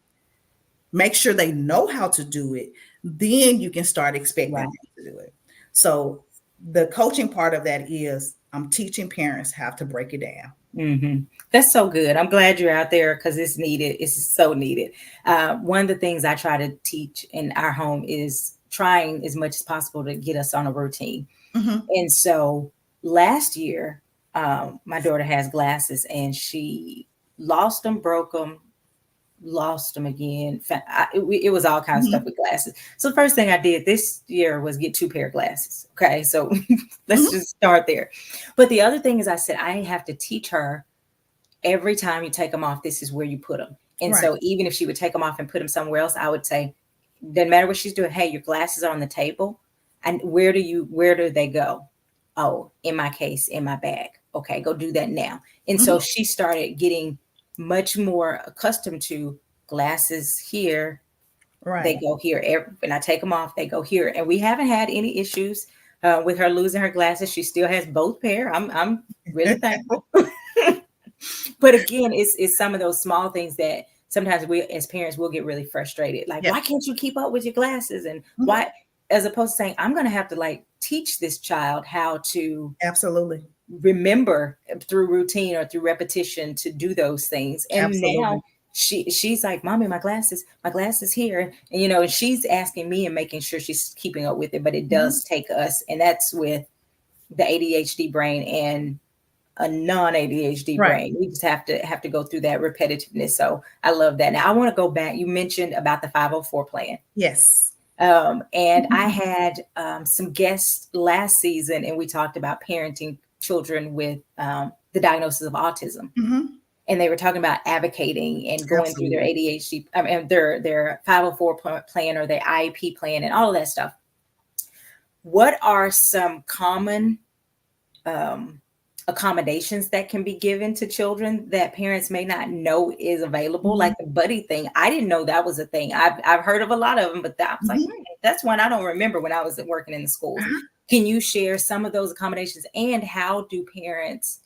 make sure they know how to do it. Then you can start expecting them to do it. So the coaching part of that is I'm teaching parents how to break it down. That's so good. I'm glad you're out there because it's needed. It's so needed. One of the things I try to teach in our home is trying as much as possible to get us on a routine. And so last year, my daughter has glasses and she lost them, broke them, lost them again. It was all kinds of stuff with glasses. So the first thing I did this year was get 2 pair of glasses. Okay. So let's just start there. But the other thing is I said, I have to teach her every time you take them off, this is where you put them. And so even if she would take them off and put them somewhere else, I would say, doesn't matter what she's doing. Hey, your glasses are on the table. And where do they go? Oh, in my case, in my bag. Okay, go do that now. And so she started getting much more accustomed to glasses here. They go here. When I take them off, they go here. And we haven't had any issues with her losing her glasses. She still has both pair. I'm really thankful. But again, it's some of those small things that sometimes we as parents will get really frustrated. Like, why can't you keep up with your glasses? And why, as opposed to saying, I'm going to have to teach this child how to absolutely remember through routine or through repetition to do those things. And now she's like, Mommy, my glasses here. And, and she's asking me and making sure she's keeping up with it. But it does take us, and that's with the ADHD brain and a non-ADHD brain. We just have to go through that repetitiveness. So I love that. Now I want to go back. You mentioned about the 504 plan. Yes. And I had some guests last season, and we talked about parenting children with the diagnosis of autism. And they were talking about advocating and going through their ADHD, their 504 plan or their IEP plan and all of that stuff. What are some common accommodations that can be given to children that parents may not know is available? Like the buddy thing. I didn't know that was a thing. I've heard of a lot of them, but I was like, that's one I don't remember when I was working in the schools. Can you share some of those accommodations, and how do parents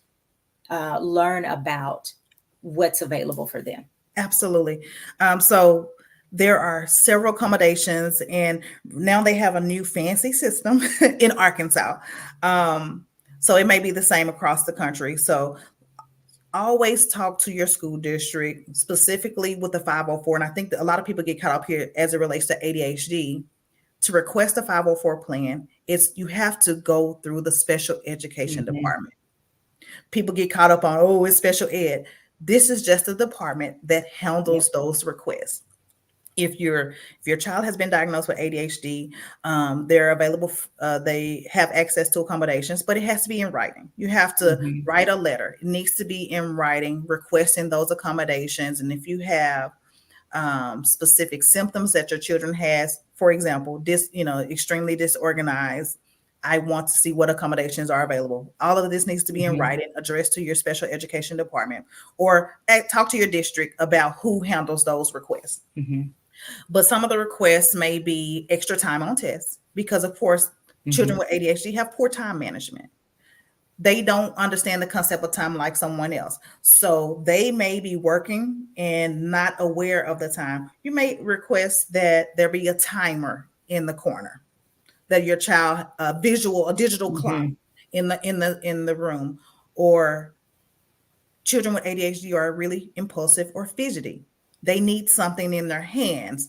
learn about what's available for them? Absolutely. So there are several accommodations, and now they have a new fancy system in Arkansas. So it may be the same across the country. So always talk to your school district, specifically with the 504. And I think that a lot of people get caught up here as it relates to ADHD. To request a 504 plan, you have to go through the special education department. People get caught up on, it's special ed. This is just a department that handles those requests. If your child has been diagnosed with ADHD, they're available. They have access to accommodations, but it has to be in writing. You have to write a letter. It needs to be in writing, requesting those accommodations. And if you have specific symptoms that your children has, for example, extremely disorganized, I want to see what accommodations are available. All of this needs to be in writing, addressed to your special education department, or talk to your district about who handles those requests. But some of the requests may be extra time on tests because, of course, children with ADHD have poor time management. they don't understand the concept of time like someone else. So they may be working and not aware of the time. You may request that there be a timer in the corner, that your child a digital clock Mm-hmm. in the room. Or children with ADHD are really impulsive or fidgety. They need something in their hands.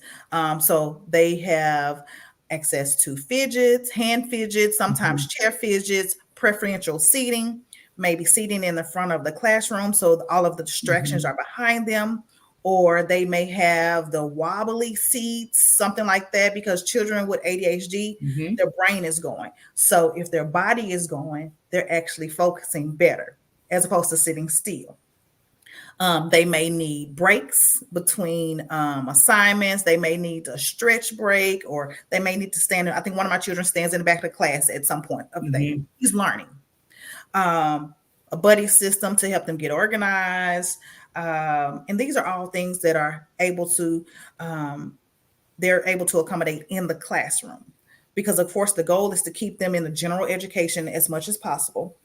So they have access to fidgets, hand fidgets, Mm-hmm. sometimes chair fidgets, preferential seating, maybe seating in the front of the classroom so all of the distractions Mm-hmm. are behind them. Or they may have the wobbly seats, something like that, because children with ADHD, Mm-hmm. their brain is going. So if their body is going, they're actually focusing better as opposed to sitting still. They may need breaks between assignments. They may need a stretch break, or they may need to stand. I think one of my children stands in the back of the class at some point of the day. Mm-hmm. He's learning. A buddy system to help them get organized. And these are all things that are able to, they're able to accommodate in the classroom. Because, of course, the goal is to keep them in the general education as much as possible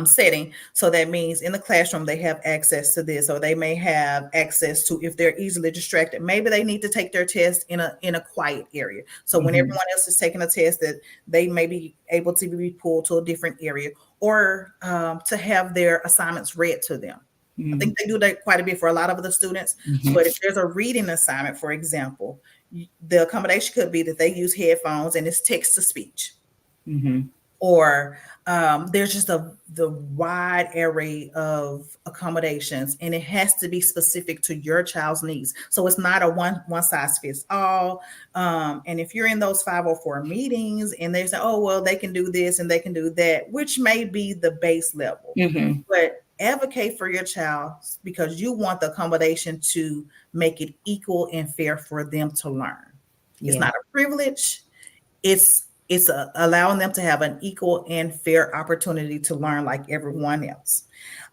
setting. So that means in the classroom, they have access to this, or they may have access to, if they're easily distracted, maybe they need to take their test in a quiet area. So when Mm-hmm. everyone else is taking a test, that they may be able to be pulled to a different area, or to have their assignments read to them. I think they do that quite a bit for a lot of the students. Mm-hmm. But if there's a reading assignment, for example, the accommodation could be that they use headphones and it's text to speech. Mm-hmm. Or there's just the wide array of accommodations, and it has to be specific to your child's needs. So it's not a one size fits all. And if you're in those 504 meetings and they say, oh, well, they can do this and they can do that, which may be the base level, Mm-hmm. but advocate for your child, because you want the accommodation to make it equal and fair for them to learn. It's Yeah. not a privilege. It's allowing them to have an equal and fair opportunity to learn like everyone else.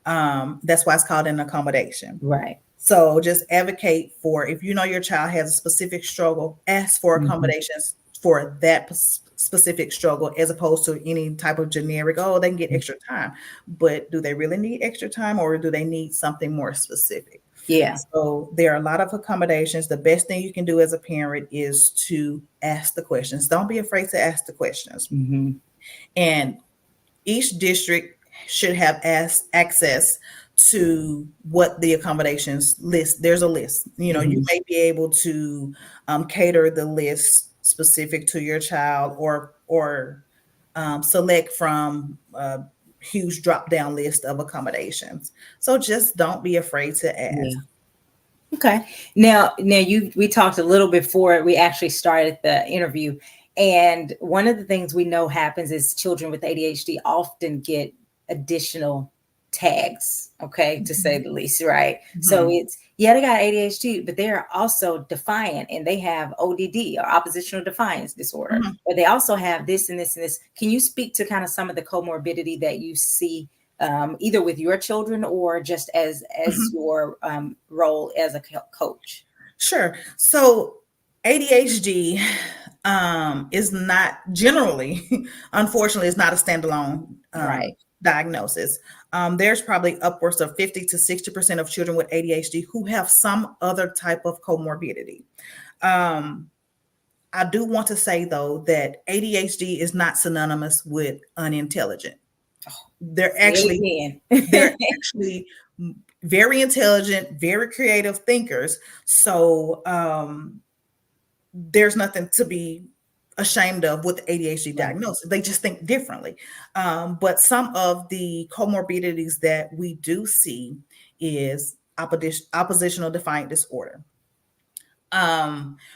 That's why it's called an accommodation. Right. So just advocate for, if you know your child has a specific struggle, ask for Mm-hmm. accommodations for that specific struggle, as opposed to any type of generic, oh, they can get extra time. But do they really need extra time, or do they need something more specific? Yeah. So there are a lot of accommodations. The best thing you can do as a parent is to ask the questions. Don't be afraid to ask the questions. Mm-hmm. And each district should have access to what the accommodations list. There's a list. You Mm-hmm. may be able to cater the list specific to your child, or select from a huge drop down list of accommodations. So just don't be afraid to Yeah. ask. Okay. Now we talked a little before we actually started the interview, and one of the things we know happens is children with ADHD often get additional tags, okay, to say the least, right? So Mhm. it's, yeah, they got ADHD, but they're also defiant and they have ODD, or oppositional defiance disorder, Mhm. but they also have this and this and this. Can you speak to kind of some of the comorbidity that you see, either with your children or just as Mhm. your role as a coach? Sure. So ADHD is not generally, unfortunately, is not a standalone Right. diagnosis. There's probably upwards of 50 to 60% of children with ADHD who have some other type of comorbidity. Um, I do want to say, though, that ADHD is not synonymous with unintelligent. They're Say actually it they're again. actually very intelligent, very creative thinkers. So there's nothing to be ashamed of with the ADHD Right. diagnosis. They just think differently. But some of the comorbidities that we do see is oppositional defiant disorder,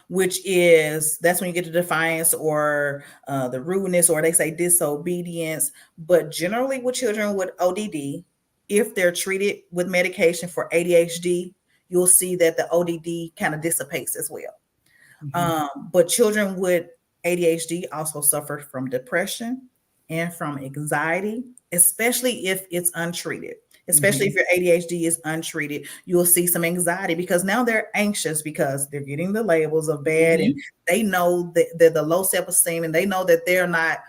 which is, that's when you get to defiance, or the rudeness, or they say disobedience. But generally with children with ODD, if they're treated with medication for ADHD, you'll see that the ODD kind of dissipates as well. Mhm. But children with ADHD also suffer from depression and from anxiety, especially if it's untreated. Especially if Mhm. your ADHD is untreated, you will see some anxiety, because now they're anxious because they're getting the labels of bad, and Mhm. they know that they're the low self-esteem, and they know that they're not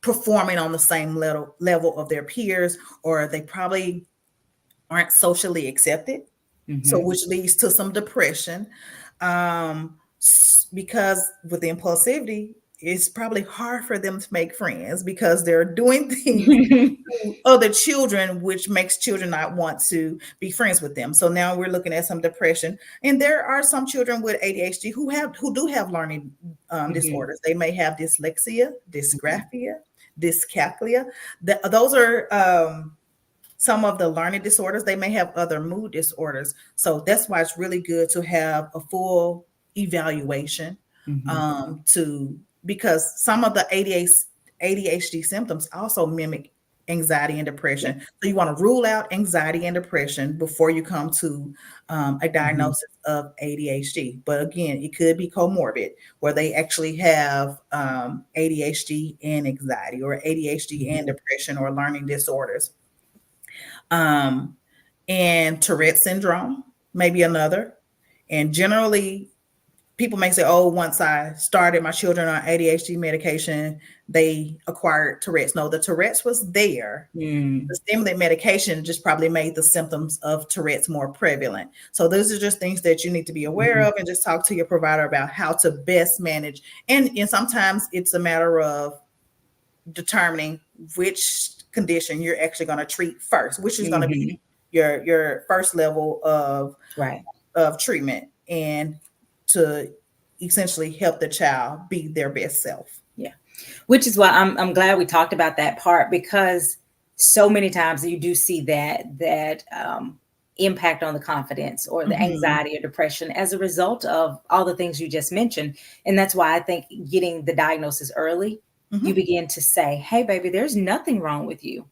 performing on the same level of their peers, or they probably aren't socially accepted. So, Mm-hmm. which leads to some depression. Because with the impulsivity, it's probably hard for them to make friends because they're doing things to other children, which makes children not want to be friends with them. So now we're looking at some depression, and there are some children with ADHD who do have learning Mm-hmm. disorders. They may have dyslexia, dysgraphia, dyscalculia. Those are some of the learning disorders. They may have other mood disorders. So that's why it's really good to have a full evaluation Mm-hmm. to because some of the ADHD symptoms also mimic anxiety and Yeah. depression. So you want to rule out anxiety and depression before you come to a Mm-hmm. diagnosis of ADHD. But again, it could be comorbid, where they actually have ADHD and anxiety, or ADHD and Mm-hmm. depression, or learning disorders. Um, and Tourette syndrome, maybe another. And generally, people may say, oh, once I started my children on ADHD medication, they acquired Tourette's. No, the Tourette's was there. Mm-hmm. The stimulant medication just probably made the symptoms of Tourette's more prevalent. So those are just things that you need to be aware Mm-hmm. of, and just talk to your provider about how to best manage. And sometimes it's a matter of determining which condition you're actually going to treat first, which is going to Mm-hmm. be your first level Right. of treatment, and to essentially help the child be their best self. Yeah. Which is why I'm glad we talked about that part, because so many times you do see that impact on the confidence or the Mm-hmm. anxiety or depression as a result of all the things you just mentioned. And that's why I think getting the diagnosis early, you Mm-hmm. begin to say, hey, baby, there's nothing wrong with you.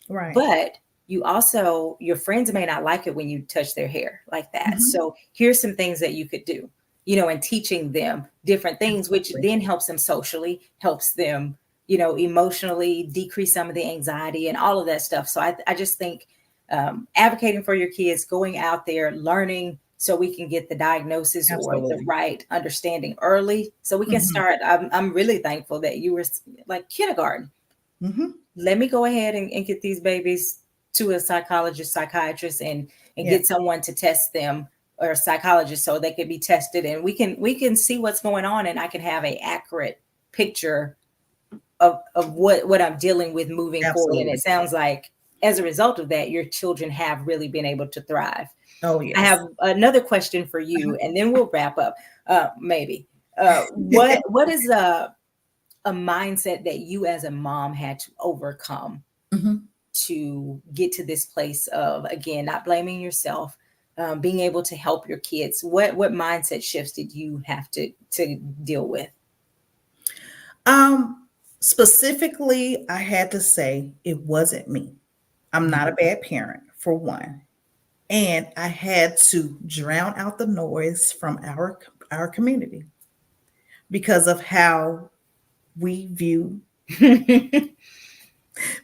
Right. But you also, your friends may not like it when you touch their hair like that. Mm-hmm. So here's some things that you could do, and teaching them different things, which Absolutely. then helps them socially, helps them, emotionally, decrease some of the anxiety and all of that stuff. So I just think advocating for your kids, going out there, learning so we can get the diagnosis or the Absolutely. right understanding early so we can Mm-hmm. start. I'm really thankful that you were like kindergarten. Mm-hmm. Let me go ahead and get these babies to a psychologist, psychiatrist, and Yeah. get someone to test them, or a psychologist, so they can be tested, and we can see what's going on, and I can have a accurate picture of what I'm dealing with moving forward. And it Absolutely. sounds like as a result of that, your children have really been able to thrive. Oh, I yes. have another question for you, and then we'll wrap up. Maybe. What is a mindset that you as a mom had to overcome Mm-hmm. to get to this place of, again, not blaming yourself, being able to help your kids? What mindset shifts did you have to deal with? Um, Specifically, I had to say it wasn't me. I'm not a Mhm. bad parent, for one. And I had to drown out the noise from our community because of how we view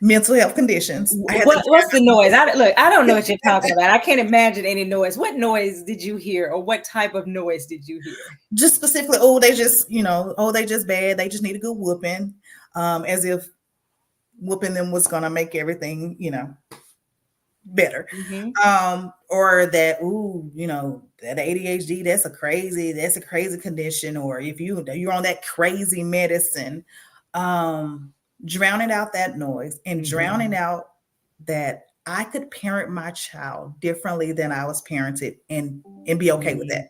mental health conditions. I had to What's the noise? I don't know what you're drown talking about. I can't imagine any noise. What noise did you hear, or what type of noise did you hear? just specifically, oh, they just, oh, they just bad. They just need a good whooping. As if whooping them was gonna make everything, better. Hmm. Or that, ooh, that ADHD, that's a crazy condition. Or if you're on that crazy medicine, um, drowning out that noise, and Hmm. drowning out that I could parent my child differently than I was parented, and be okay with Hmm. that.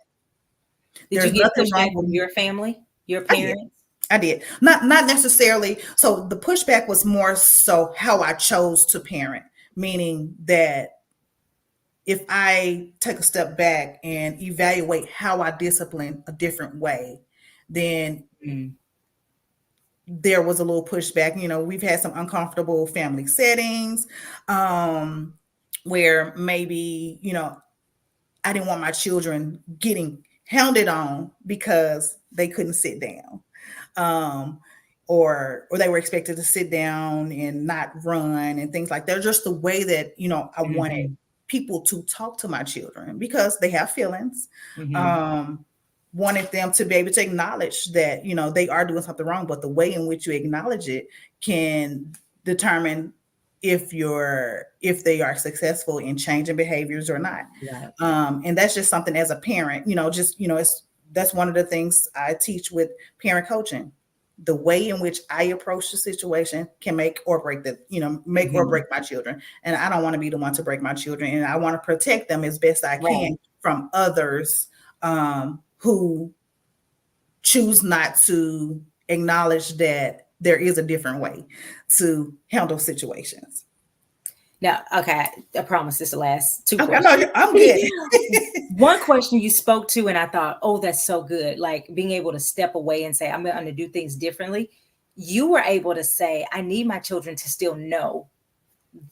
Did you There's get nothing wrong pushback with from me. your family, your I did. parents? I did. Not necessarily. So the pushback was more so how I chose to parent, meaning that if I take a step back and evaluate how I discipline a different way, then Mm. there was a little pushback. We've had some uncomfortable family settings, um, where maybe, I didn't want my children getting hounded on because they couldn't sit down. Um, or they were expected to sit down and not run and things like that. Just the way that, I wanted Hmm. people to talk to my children, because they have feelings. Hmm. Um, wanted them to be able to acknowledge that, they are doing something wrong, but the way in which you acknowledge it can determine if they are successful in changing behaviors or not. Right. And that's just something as a parent, that's one of the things I teach with parent coaching. The way in which I approach the situation can make or break or break my children. And I don't want to be the one to break my children. And I want to protect them as best I can from others who choose not to acknowledge that there is a different way to handle situations. Now, okay, I promise this is the last two Okay, questions. no, I'm good. One question you spoke to, and I thought, oh, that's so good. Like being able to step away and say, I'm going to do things differently. You were able to say, I need my children to still know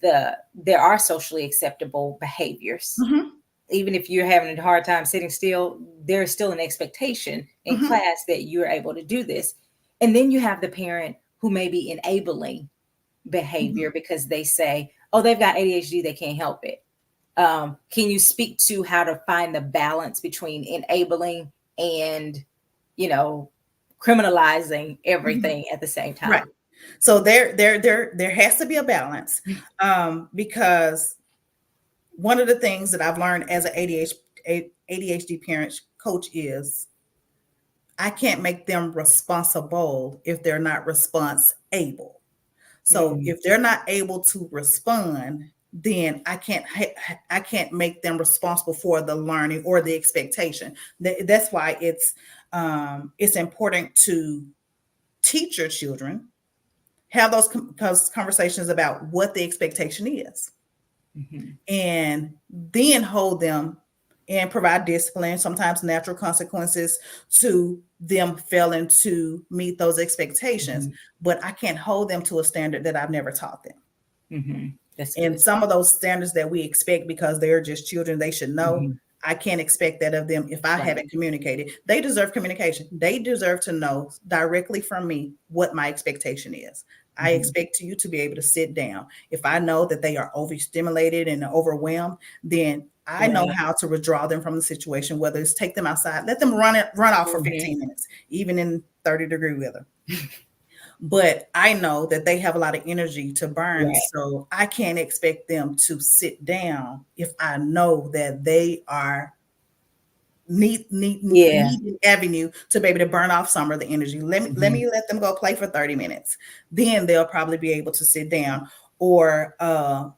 there are socially acceptable behaviors. Mm-hmm. Even if you're having a hard time sitting still, there's still an expectation in Mm-hmm. class that you're able to do this. And then you have the parent who may be enabling behavior because they say, oh, they've got ADHD, they can't help it. Can you speak to how to find the balance between enabling and, criminalizing everything at the same time? Right. So there has to be a balance, because one of the things that I've learned as an ADHD parent coach is I can't make them responsible if they're not response able. So if they're not able to respond, then I can't make them responsible for the learning or the expectation. That's why it's important to teach your children, have those conversations about what the expectation is, and then hold them and provide discipline, sometimes natural consequences to them failing to meet those expectations. But I can't hold them to a standard that I've never taught them. That's And good. some of those standards that we expect because they're just children, they should know. I can't expect that of them if I haven't communicated. They deserve communication. They deserve to know directly from me what my expectation is. I expect you to be able to sit down. If I know that they are overstimulated and overwhelmed, then I know how to withdraw them from the situation, whether it's take them outside, let them run off for 15 minutes, even in 30-degree weather. But I know that they have a lot of energy to burn. So I can't expect them to sit down if I know that they are need an avenue to be able to burn off some of the energy. Let me let them go play for 30 minutes. Then they'll probably be able to sit down, or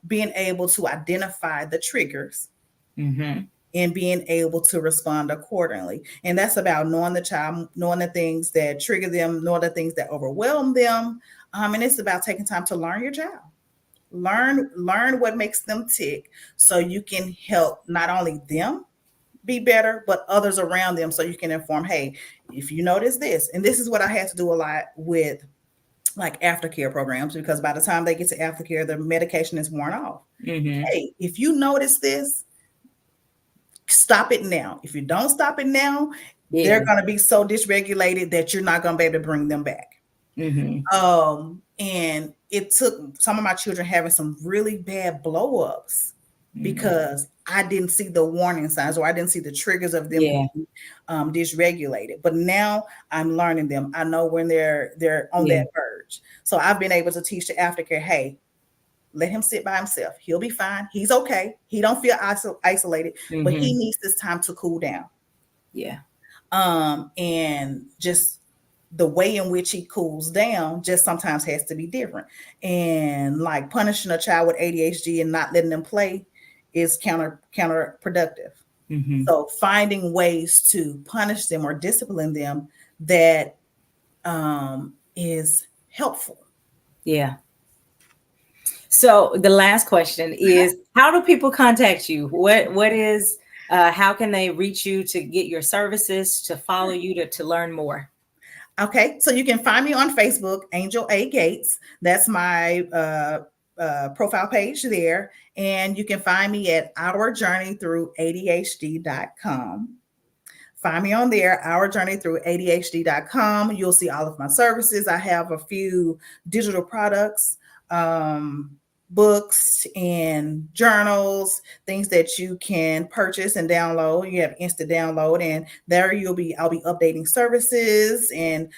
being able to identify the triggers and being able to respond accordingly. And that's about knowing the child, knowing the things that trigger them, knowing the things that overwhelm them. And it's about taking time to learn your child. Learn what makes them tick so you can help not only them be better, but others around them, so you can inform, hey, if you notice this, and this is what I had to do a lot with like aftercare programs, because by the time they get to aftercare, the medication is worn off. Hey, if you notice this, stop it now. If you don't stop it now, they're going to be so dysregulated that you're not going to be able to bring them back. And it took some of my children having some really bad blow-ups because I didn't see the warning signs, or I didn't see the triggers of them being dysregulated. But now I'm learning them. I know when they're on that verge. So I've been able to teach the aftercare, hey, let him sit by himself. He'll be fine. He's okay. He don't feel isolated, but he needs this time to cool down. And just the way in which he cools down just sometimes has to be different. And like punishing a child with ADHD and not letting them play is counterproductive. So finding ways to punish them or discipline them that is helpful. So the last question is, how do people contact you? What is, how can they reach you to get your services, to follow you, to learn more? Okay, so you can find me on Facebook, Angel A. Gates. That's my profile page there. And you can find me at ourjourneythrough.adhd.com. Find me on there, ourjourneythrough.adhd.com. You'll see all of my services. I have a few digital products books and journals, things that you can purchase and download. You have instant download, and there I'll be updating services and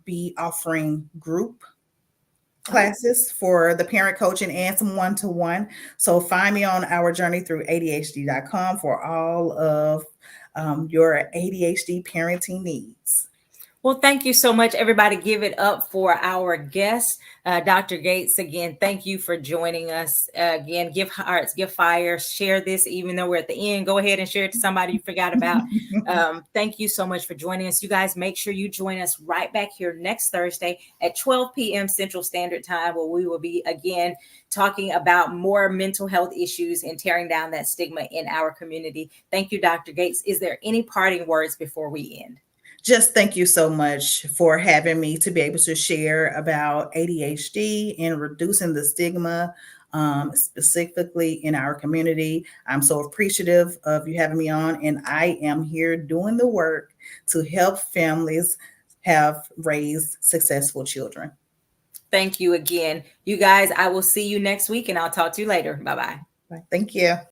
be offering group Oh, classes for the parent coaching and some one-to-one. So find me on our journey through ADHD.com for all of your ADHD parenting needs. well, thank you so much, everybody. Give it up for our guest, Dr. Gates. Again, thank you for joining us. Again, give hearts, give fire, share this, even though we're at the end. Go ahead and share it to somebody you forgot about. Thank you so much for joining us. You guys, make sure you join us right back here next Thursday at 12 p.m. Central Standard Time, where we will be again talking about more mental health issues and tearing down that stigma in our community. Thank you, Dr. Gates. Is there any parting words before we end? Just thank you so much for having me to be able to share about ADHD and reducing the stigma, specifically in our community. I'm so appreciative of you having me on, and I am here doing the work to help families have raised successful children. Thank you again. You guys, I will see you next week and I'll talk to you later. Bye bye. Thank you.